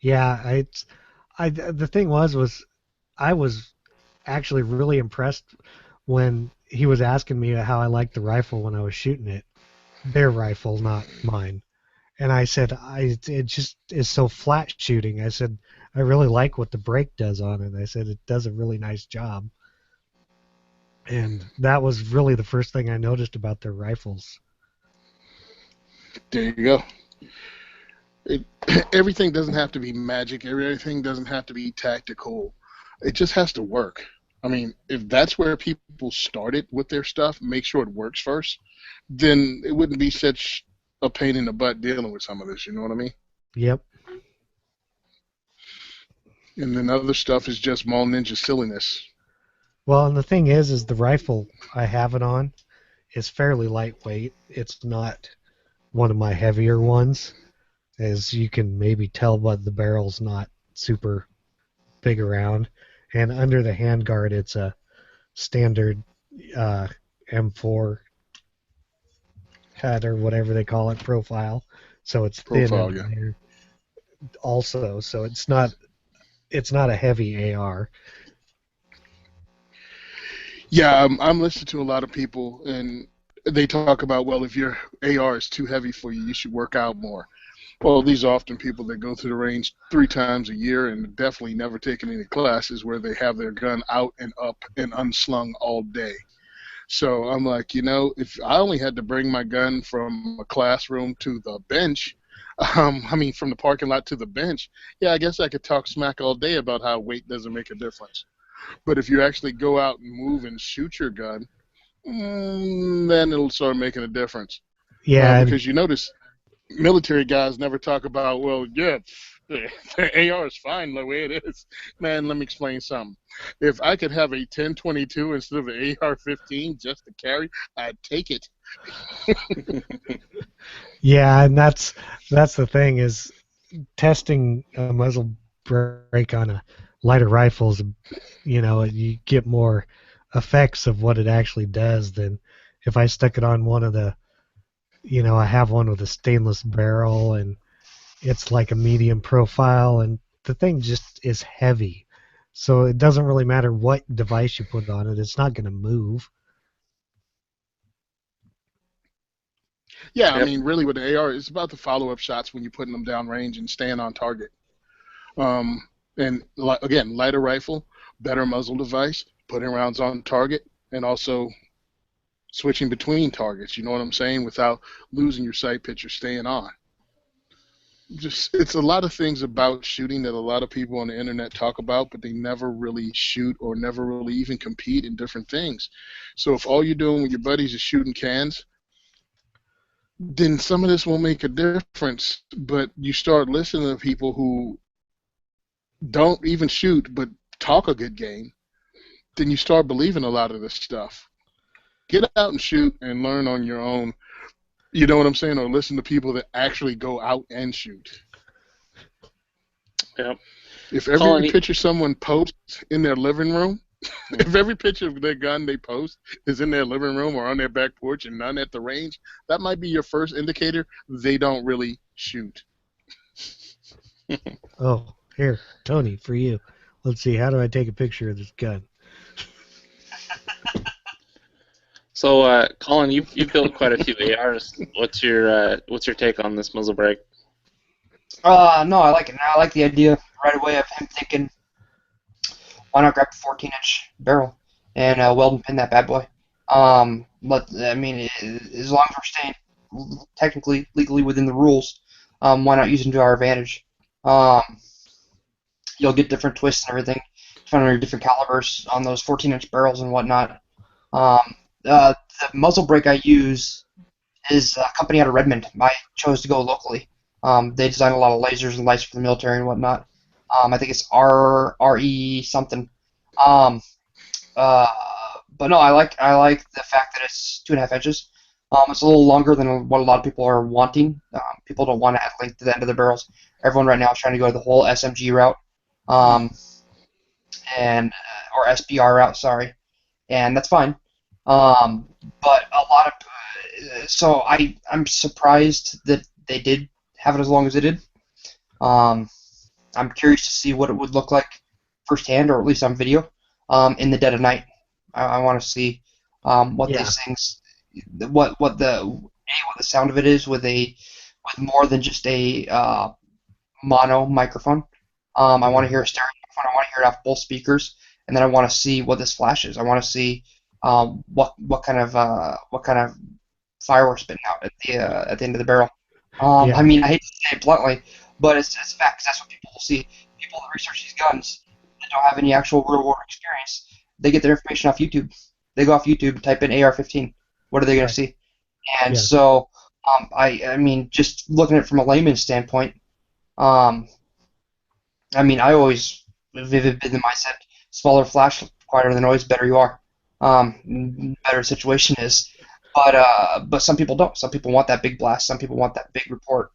Speaker 4: Yeah, the thing was I was actually really impressed when he was asking me how I liked the rifle when I was shooting it. Their rifle, not mine. And I said, it just is so flat shooting. I said, I really like what the brake does on it. I said, it does a really nice job. And that was really the first thing I noticed about their rifles.
Speaker 3: There you go. Everything doesn't have to be magic. Everything doesn't have to be tactical. It just has to work. I mean, if that's where people started with their stuff, make sure it works first, then it wouldn't be such a pain in the butt dealing with some of this. You know what I mean?
Speaker 4: Yep.
Speaker 3: And then other stuff is just mall ninja silliness.
Speaker 4: Well, and the thing is the rifle I have it on is fairly lightweight. It's not one of my heavier ones, as you can maybe tell, but the barrel's not super big around. And under the handguard, it's a standard M4 head or whatever they call it, profile. So it's thin under there also. So it's not a heavy AR.
Speaker 3: Yeah, I'm listening to a lot of people, and they talk about, well, if your AR is too heavy for you, you should work out more. Well, these are often people that go to the range 3 times a year and definitely never taken any classes where they have their gun out and up and unslung all day. So I'm like, if I only had to bring my gun from a classroom to the bench, from the parking lot to the bench, yeah, I guess I could talk smack all day about how weight doesn't make a difference. But if you actually go out and move and shoot your gun, then it'll start making a difference.
Speaker 4: Yeah.
Speaker 3: Because you notice military guys never talk about, well, yeah, the AR is fine the way it is. Man, let me explain something. If I could have a 1022 instead of an AR-15 just to carry, I'd take it.
Speaker 4: Yeah, and that's the thing is testing a muzzle brake on a lighter rifle is, you get more effects of what it actually does than if I stuck it on one of the, I have one with a stainless barrel and it's like a medium profile and the thing just is heavy. So it doesn't really matter what device you put on it, it's not going to move.
Speaker 3: Yeah, yep. Really with the AR, it's about the follow-up shots when you're putting them down range and staying on target. And again, lighter rifle, better muzzle device, putting rounds on target, and also switching between targets, you know what I'm saying, without losing your sight picture, staying on. It's a lot of things about shooting that a lot of people on the internet talk about, but they never really shoot or never really even compete in different things. So if all you're doing with your buddies is shooting cans, then some of this won't make a difference. But you start listening to people who don't even shoot, but talk a good game, then you start believing a lot of this stuff. Get out and shoot and learn on your own. You know what I'm saying? Or listen to people that actually go out and shoot.
Speaker 1: Yep.
Speaker 3: If every picture someone posts in their living room, if every picture of their gun they post is in their living room or on their back porch and none at the range, that might be your first indicator they don't really shoot.
Speaker 4: Oh, here, Tony, for you. Let's see, how do I take a picture of this gun?
Speaker 1: So, Colin, you've built quite a few ARs. What's your take on this muzzle brake?
Speaker 2: No, I like it. I like the idea right away of him thinking, why not grab a 14-inch barrel and weld and pin that bad boy? But I mean, as long as we're staying technically legally within the rules, why not use them to our advantage? You'll get different twists and everything, depending on your different calibers on those 14-inch barrels and whatnot. The muzzle brake I use is a company out of Redmond. I chose to go locally. They design a lot of lasers and lights for the military and whatnot. I think it's RE something. But no, I like the fact that it's 2.5 inches. It's a little longer than what a lot of people are wanting. People don't want to add length to the end of their barrels. Everyone right now is trying to go the whole SMG route, or SBR route, sorry, and that's fine. But a lot of so I'm surprised that they did have it as long as they did. I'm curious to see what it would look like firsthand, or at least on video, in the dead of night. I want to see what these things, what the sound of it is with more than just a mono microphone. I want to hear a stereo microphone. I want to hear it off both speakers, and then I want to see what this flashes. I want to see what kind of fire we're spitting out at the end of the barrel. I mean, I hate to say it bluntly, but it's a fact, 'cause that's what people will see. People that research these guns that don't have any actual real-world experience, they get their information off YouTube. They go off YouTube, type in AR-15. What are they going to see? And so, I mean, just looking at it from a layman's standpoint, I mean, I always vivid in the mindset, smaller flash, quieter the noise, better you are. Better the situation is. But some people don't. Some people want that big blast. Some people want that big report.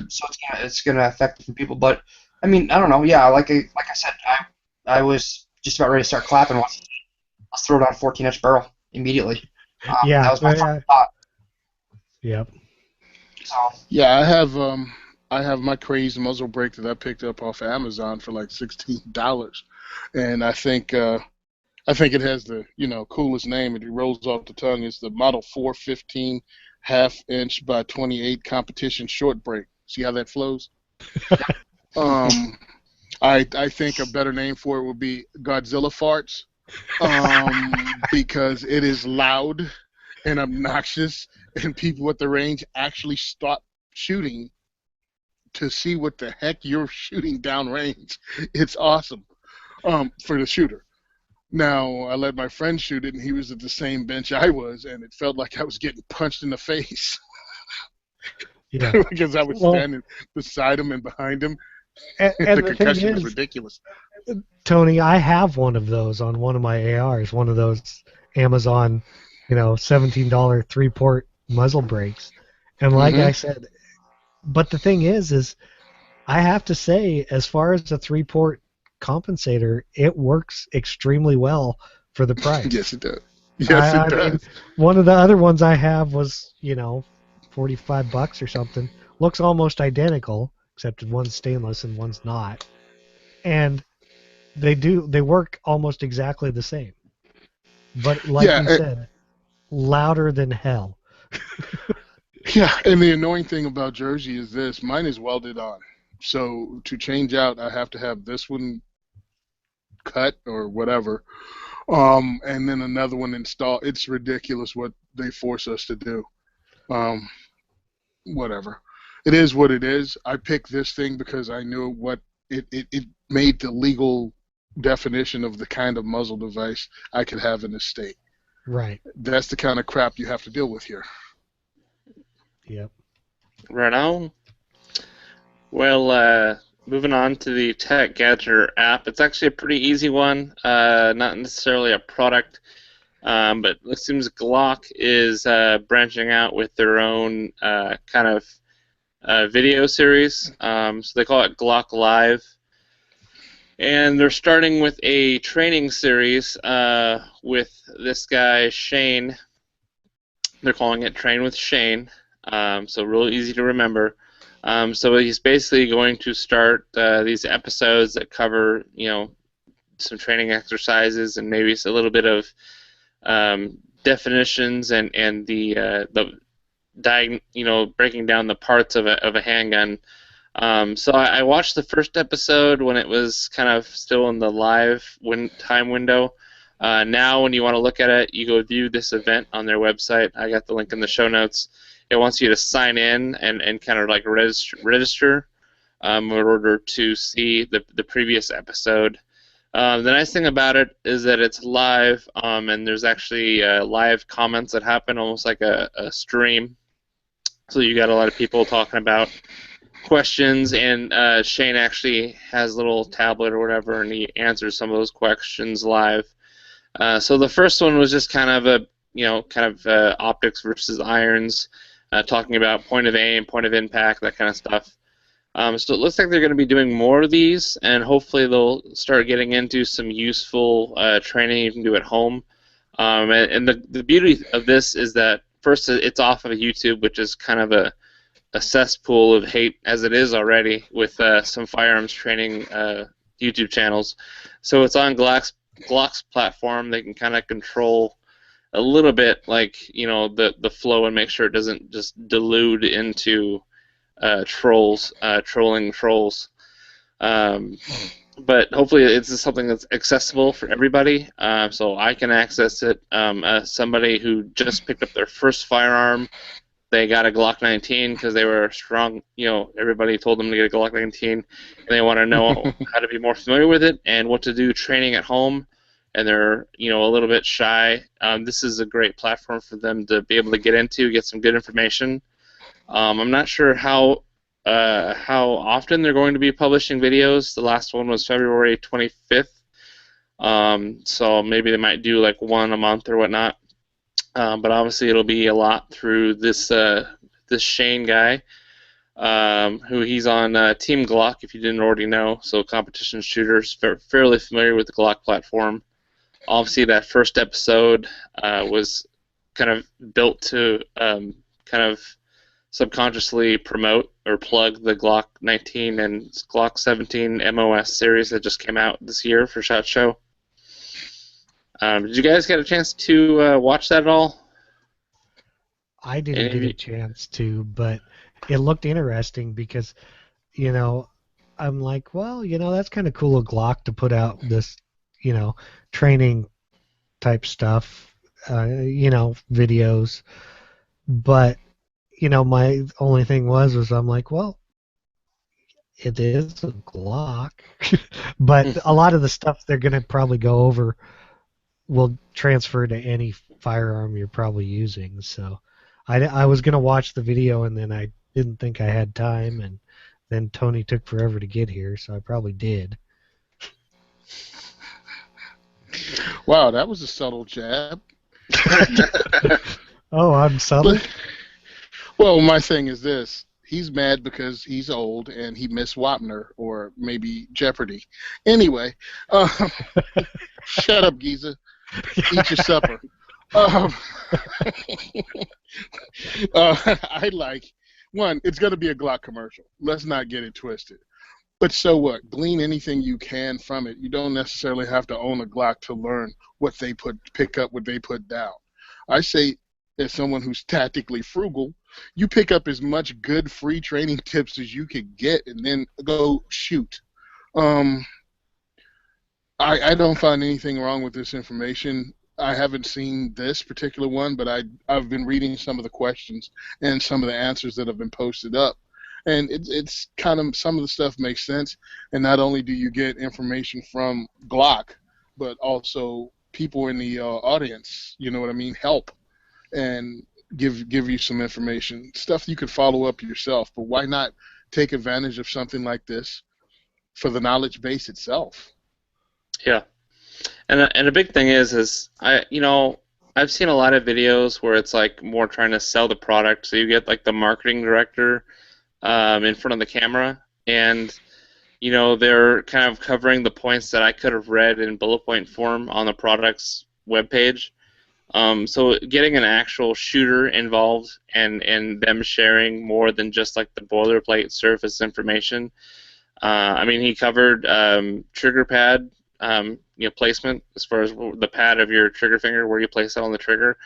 Speaker 2: So it's gonna affect different people. But I mean, I don't know. Yeah, like I said, I was just about ready to start clapping. Let's throw it on a 14-inch barrel immediately. That was my first thought.
Speaker 4: Yep.
Speaker 3: So. Yeah, I have my crazy muzzle brake that I picked up off of Amazon for like $16, and I think it has the coolest name. It rolls off the tongue. It's the Model 415 1/2-inch by 28 competition short brake. See how that flows? I think a better name for it would be Godzilla farts, because it is loud and obnoxious, and people at the range actually stop shooting to see what the heck you're shooting downrange. It's awesome for the shooter. Now, I let my friend shoot it, and he was at the same bench I was, and it felt like I was getting punched in the face.
Speaker 4: Yeah.
Speaker 3: Because I was standing beside him and behind him.
Speaker 4: And
Speaker 3: the concussion was ridiculous.
Speaker 4: Tony, I have one of those on one of my ARs, one of those Amazon, $17 3-port muzzle brakes. And like I said, but the thing is I have to say, as far as the 3-port compensator, it works extremely well for the price.
Speaker 3: Yes, it does. Yes, it does.
Speaker 4: Mean, one of the other ones I have was, $45 or something. Looks almost identical, except one's stainless and one's not. And they work almost exactly the same. But like you said, louder than hell.
Speaker 3: Yeah, and the annoying thing about Jersey is this: mine is welded on. So to change out, I have to have this one cut or whatever, and then another one installed. It's ridiculous what they force us to do. Whatever. It is what it is. I picked this thing because I knew what it made the legal definition of the kind of muzzle device I could have in this state.
Speaker 4: Right.
Speaker 3: That's the kind of crap you have to deal with here.
Speaker 4: Yep.
Speaker 1: Right on. Well, moving on to the Tech Gadget app. It's actually a pretty easy one, not necessarily a product, but it seems Glock is branching out with their own kind of video series. So they call it Glock Live. And they're starting with a training series with this guy, Shane. They're calling it Train with Shane, so real easy to remember. So he's basically going to start these episodes that cover, some training exercises and maybe a little bit of definitions and the breaking down the parts of a handgun. So I watched the first episode when it was kind of still in the live time window. Now, when you want to look at it, you go view this event on their website. I got the link in the show notes. It wants you to sign in and kind of like register in order to see the previous episode. The nice thing about it is that it's live, and there's actually live comments that happen almost like a stream. So you got a lot of people talking about questions, and Shane actually has a little tablet or whatever, and he answers some of those questions live. So the first one was just kind of optics versus irons, talking about point of aim, point of impact, that kind of stuff. So it looks like they're going to be doing more of these, and hopefully they'll start getting into some useful training you can do at home. And the beauty of this is that, first, it's off of YouTube, which is kind of a cesspool of hate as it is already with some firearms training YouTube channels. So it's on Glock's platform. They can kind of control a little bit, like, the flow and make sure it doesn't just delude into trolling trolls. But hopefully it's something that's accessible for everybody, so I can access it. Somebody who just picked up their first firearm, they got a Glock 19 because they were strong. Everybody told them to get a Glock 19, and they want to know how to be more familiar with it and what to do training at home, and they're a little bit shy. This is a great platform for them to be able to get into, get some good information. I'm not sure how often they're going to be publishing videos. The last one was February 25th, so maybe they might do like one a month or whatnot. But obviously it'll be a lot through this Shane guy, who he's on Team Glock, if you didn't already know. So competition shooters, fairly familiar with the Glock platform. Obviously that first episode was kind of built to kind of subconsciously promote or plug the Glock 19 and Glock 17 MOS series that just came out this year for SHOT Show. Did you guys get a chance to watch that at all?
Speaker 4: I didn't get a chance to, but it looked interesting because, I'm like, well, that's kind of cool of Glock to put out this, training type stuff, videos. But, my only thing was I'm like, well, it is a Glock. But a lot of the stuff they're going to probably go over will transfer to any firearm you're probably using. So I was going to watch the video, and then I didn't think I had time, and then Tony took forever to get here, so I probably did.
Speaker 3: Wow, that was a subtle jab.
Speaker 4: Oh, I'm subtle?
Speaker 3: Well, my thing is this. He's mad because he's old and he missed Wapner or maybe Jeopardy. Anyway, shut up, Giza. Eat your supper. I like, one, it's going to be a Glock commercial. Let's not get it twisted. But so what? Glean anything you can from it. You don't necessarily have to own a Glock to learn what they pick up what they put down. I say, as someone who's tactically frugal, you pick up as much good free training tips as you could get and then go shoot. I don't find anything wrong with this information. I haven't seen this particular one, but I've been reading some of the questions and some of the answers that have been posted up. And it's kind of, some of the stuff makes sense. And not only do you get information from Glock, but also people in the audience, you know what I mean, help and give you some information, stuff you could follow up yourself. But why not take advantage of something like this for the knowledge base itself.
Speaker 1: Yeah. And a big thing is I've seen a lot of videos where it's like more trying to sell the product. So you get like the marketing director in front of the camera, and they're kind of covering the points that I could have read in bullet point form on the product's webpage. So getting an actual shooter involved and them sharing more than just like the boilerplate surface information. He covered trigger pad placement as far as the pad of your trigger finger, where you place it on the trigger.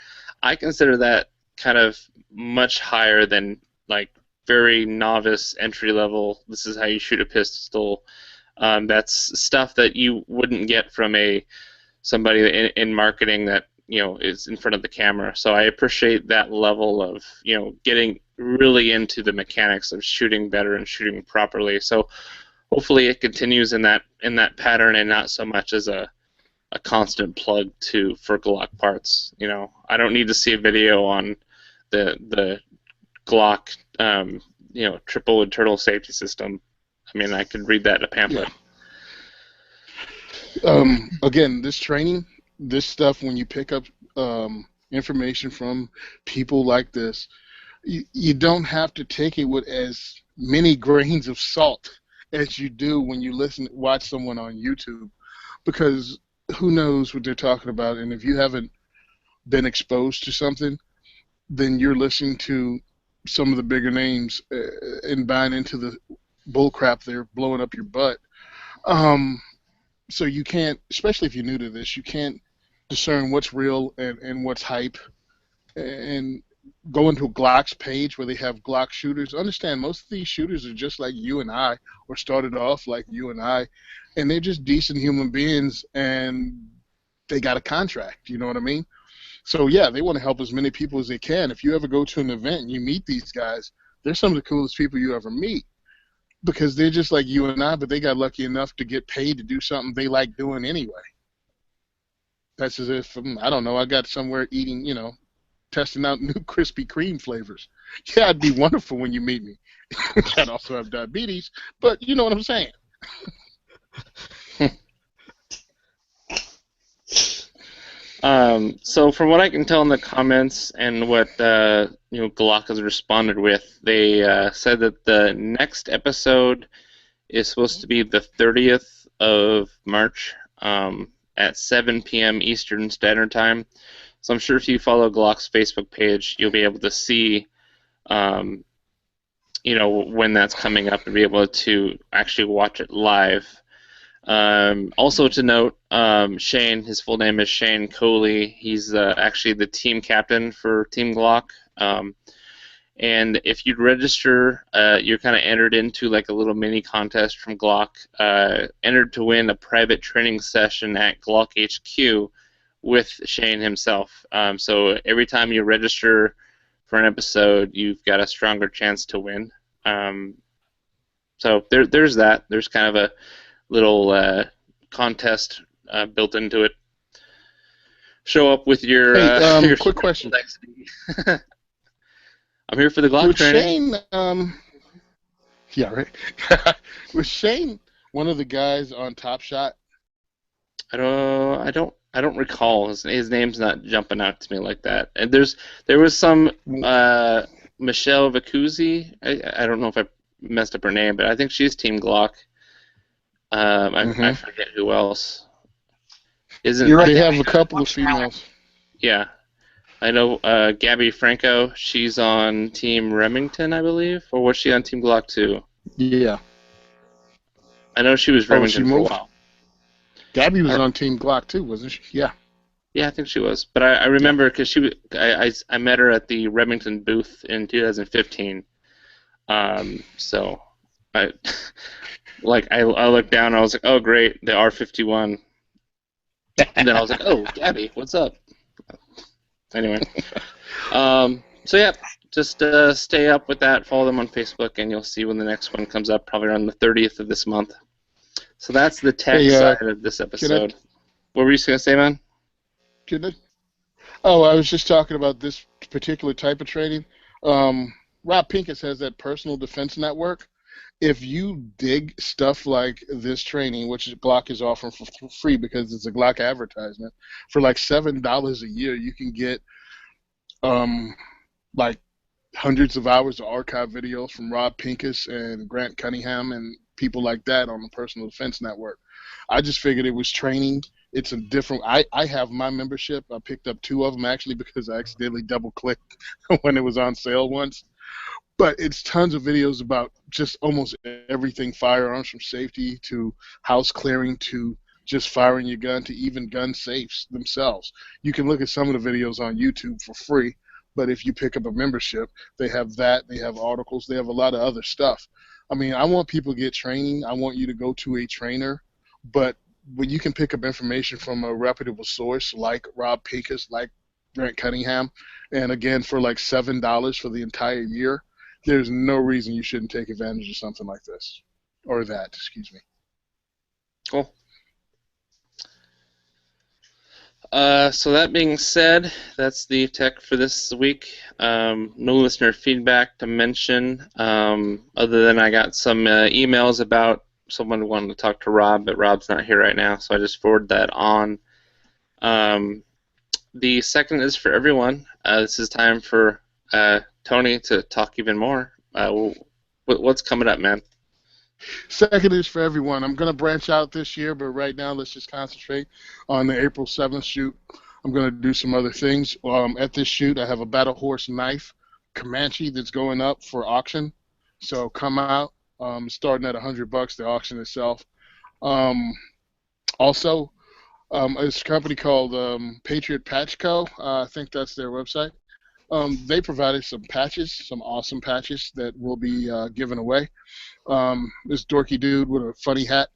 Speaker 1: I consider that kind of much higher than like very novice entry level. This is how you shoot a pistol. That's stuff that you wouldn't get from somebody in marketing that is in front of the camera. So I appreciate that level of getting really into the mechanics of shooting better and shooting properly. So hopefully it continues in that pattern and not so much as a constant plug for Glock parts. I don't need to see a video on the Glock triple internal safety system. I could read that in a pamphlet.
Speaker 3: Yeah. Again, this training, this stuff, when you pick up information from people like this, you don't have to take it with as many grains of salt as you do when you watch someone on YouTube, because who knows what they're talking about. And if you haven't been exposed to something, then you're listening to some of the bigger names and buying into the bull crap they're blowing up your butt. So you can't, especially if you're new to this, you can't discern what's real and what's hype. And go into Glock's page where they have Glock shooters. Understand, most of these shooters are just like you and I, or started off like you and I, and they're just decent human beings, and they got a contract, you know what I mean? So yeah, they want to help as many people as they can. If you ever go to an event and you meet these guys, they're some of the coolest people you ever meet, because they're just like you and I, but they got lucky enough to get paid to do something they like doing anyway. That's as if, I don't know, I got somewhere eating, testing out new Krispy Kreme flavors. Yeah, it'd be wonderful when you meet me. I'd also have diabetes, but you know what I'm saying.
Speaker 1: So from what I can tell in the comments and what Glock has responded with, they said that the next episode is supposed to be the 30th of March at 7 p.m. Eastern Standard Time. So I'm sure if you follow Glock's Facebook page, you'll be able to see, when that's coming up and be able to actually watch it live. Also to note, Shane, his full name is Shane Coley. He's actually the team captain for Team Glock. And if you'd register, you're kind of entered into like a little mini contest from Glock, entered to win a private training session at Glock HQ with Shane himself. So every time you register for an episode, you've got a stronger chance to win. So there's that. There's kind of a little contest built into it. Show up with your.
Speaker 3: Hey,
Speaker 1: your
Speaker 3: quick question.
Speaker 1: I'm here for the Glock training.
Speaker 3: Shane, yeah, right. Was Shane one of the guys on Top Shot?
Speaker 1: I don't recall. His name's not jumping out to me like that. And there was some Michelle Vacuzzi. I don't know if I messed up her name, but I think she's Team Glock. I forget who else.
Speaker 2: You're right.
Speaker 3: They have a couple of females.
Speaker 1: Yeah. I know Gabby Franco, she's on Team Remington, I believe. Or was she on Team Glock too?
Speaker 3: Yeah.
Speaker 1: I know she was Remington for a while.
Speaker 3: Gabby was on Team Glock too, wasn't she? Yeah.
Speaker 1: Yeah, I think she was. But I remember because I met her at the Remington booth in 2015. So I looked down and I was like, oh great, the R51. And then I was like, oh, Gabby, what's up? Anyway. So yeah, just stay up with that. Follow them on Facebook, and you'll see when the next one comes up, probably around the 30th of this month. So that's the tech side of this episode. What were you going to say, man?
Speaker 3: Oh, I was just talking about this particular type of training. Rob Pincus has that personal defense network, If you dig stuff like this training, which Glock is offering for free because it's a Glock advertisement, for like $7 a year, you can get like hundreds of hours of archive videos from Rob Pincus and Grant Cunningham and people like that on the Personal Defense Network. I just figured it was training. It's a different. I have my membership. I picked up 2 of them actually because I accidentally double-clicked when it was on sale once. But it's tons of videos about just almost everything firearms, from safety to house clearing to just firing your gun to even gun safes themselves. You can look at some of the videos on YouTube for free, but if you pick up a membership, they have that, they have articles, they have a lot of other stuff. I mean, I want people to get training. I want you to go to a trainer, but when you can pick up information from a reputable source like Rob Pincus, like Grant Cunningham, and again, for like $7 for the entire year, there's no reason you shouldn't take advantage of something like this. Or that, excuse me.
Speaker 1: Cool. So that being said, that's the tech for this week. No listener feedback to mention, other than I got some emails about someone wanting to talk to Rob, but Rob's not here right now, so I just forwarded that on. The second is for everyone. This is time for Tony to talk even more. What's coming up, man?
Speaker 3: Second is for everyone. I'm going to branch out this year, but right now let's just concentrate on the April 7th shoot. I'm going to do some other things. At this shoot, I have a Battle Horse knife Comanche that's going up for auction. So come out. Starting at $100, the auction itself. Also, it's a company called Patriot Patch Co. I think that's their website. They provided some patches, some awesome patches that will be given away. This dorky dude with a funny hat,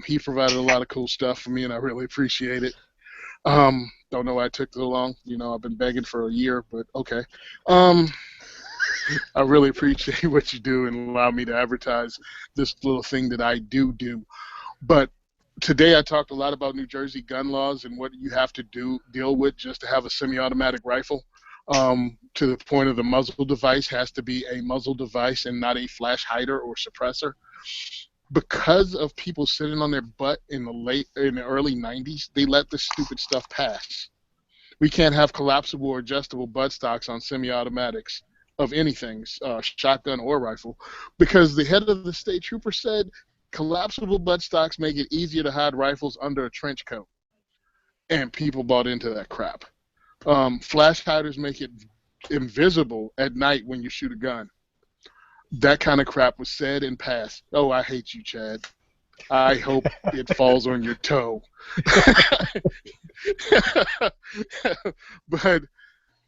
Speaker 3: he provided a lot of cool stuff for me, and I really appreciate it. Don't know why it took so long. You know, I've been begging for a year, but okay. I really appreciate what you do and allow me to advertise this little thing that I do. But today I talked a lot about New Jersey gun laws and what you have to deal with just to have a semi-automatic rifle. To the point of the muzzle device has to be a muzzle device and not a flash hider or suppressor. Because of people sitting on their butt in the early 90s, they let this stupid stuff pass. We can't have collapsible or adjustable buttstocks on semi-automatics of anything, shotgun or rifle, because the head of the state trooper said collapsible buttstocks make it easier to hide rifles under a trench coat. And people bought into that crap. Flash hiders make it invisible at night when you shoot a gun. That kind of crap was said and passed. Oh, I hate you, Chad. I hope it falls on your toe. But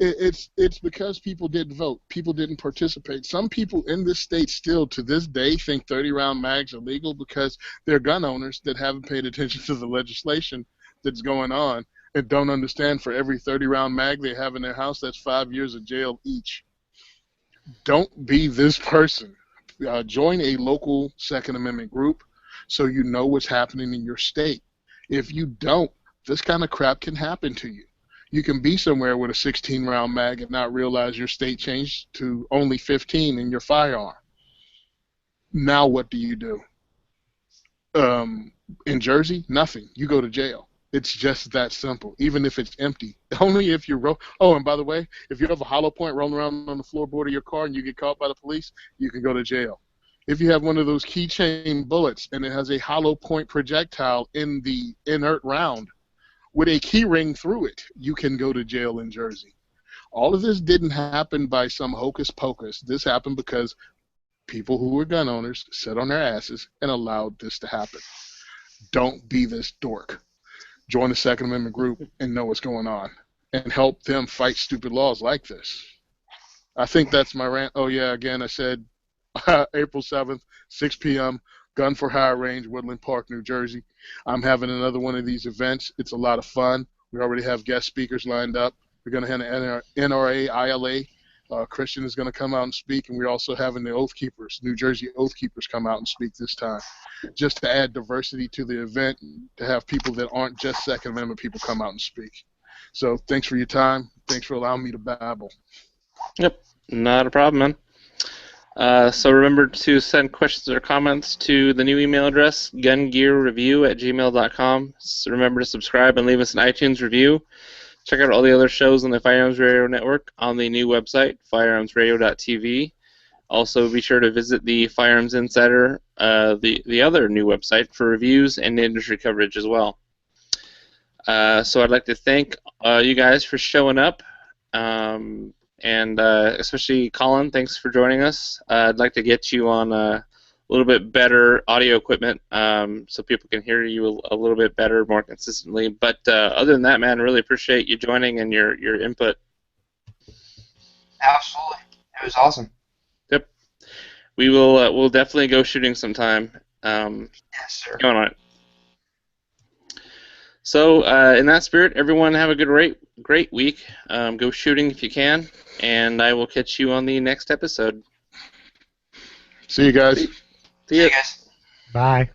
Speaker 3: it's because people didn't vote. People didn't participate. Some people in this state still, to this day, think 30-round mags are legal because they're gun owners that haven't paid attention to the legislation that's going on and don't understand for every 30-round mag they have in their house, that's 5 years of jail each. Don't be this person. Join a local Second Amendment group so you know what's happening in your state. If you don't, this kind of crap can happen to you. You can be somewhere with a 16-round mag and not realize your state changed to only 15 in your firearm. Now what do you do? In Jersey, nothing. You go to jail. It's just that simple, even if it's empty. Only if you're and by the way, if you have a hollow point rolling around on the floorboard of your car and you get caught by the police, you can go to jail. If you have one of those keychain bullets and it has a hollow point projectile in the inert round with a key ring through it, you can go to jail in Jersey. All of this didn't happen by some hocus pocus. This happened because people who were gun owners sat on their asses and allowed this to happen. Don't be this dork. Join the Second Amendment group and know what's going on and help them fight stupid laws like this. I think that's my rant. Oh, yeah, again, I said April 7th, 6 p.m., Gun for Hire Range, Woodland Park, New Jersey. I'm having another one of these events. It's a lot of fun. We already have guest speakers lined up. We're going to have an NRA, ILA. Christian is going to come out and speak, and we're also having the Oath Keepers, New Jersey Oath Keepers, come out and speak this time, just to add diversity to the event, to have people that aren't just Second Amendment people come out and speak. So thanks for your time. Thanks for allowing me to babble.
Speaker 1: Yep, not a problem, man. So remember to send questions or comments to the new email address, gungearreview@gmail.com. So remember to subscribe and leave us an iTunes review. Check out all the other shows on the Firearms Radio Network on the new website, firearmsradio.tv. Also, be sure to visit the Firearms Insider, the other new website, for reviews and industry coverage as well. So I'd like to thank you guys for showing up, and especially Colin, thanks for joining us. I'd like to get you on a little bit better audio equipment so people can hear you a little bit better, more consistently. But other than that, man, really appreciate you joining and your input.
Speaker 2: Absolutely. It was awesome.
Speaker 1: Yep. We'll definitely go shooting sometime.
Speaker 2: Yes, sir.
Speaker 1: Going on it. So, in that spirit, everyone have a great week. Go shooting if you can, and I will catch you on the next episode.
Speaker 3: See you guys.
Speaker 1: See ya.
Speaker 2: guys.
Speaker 4: Bye.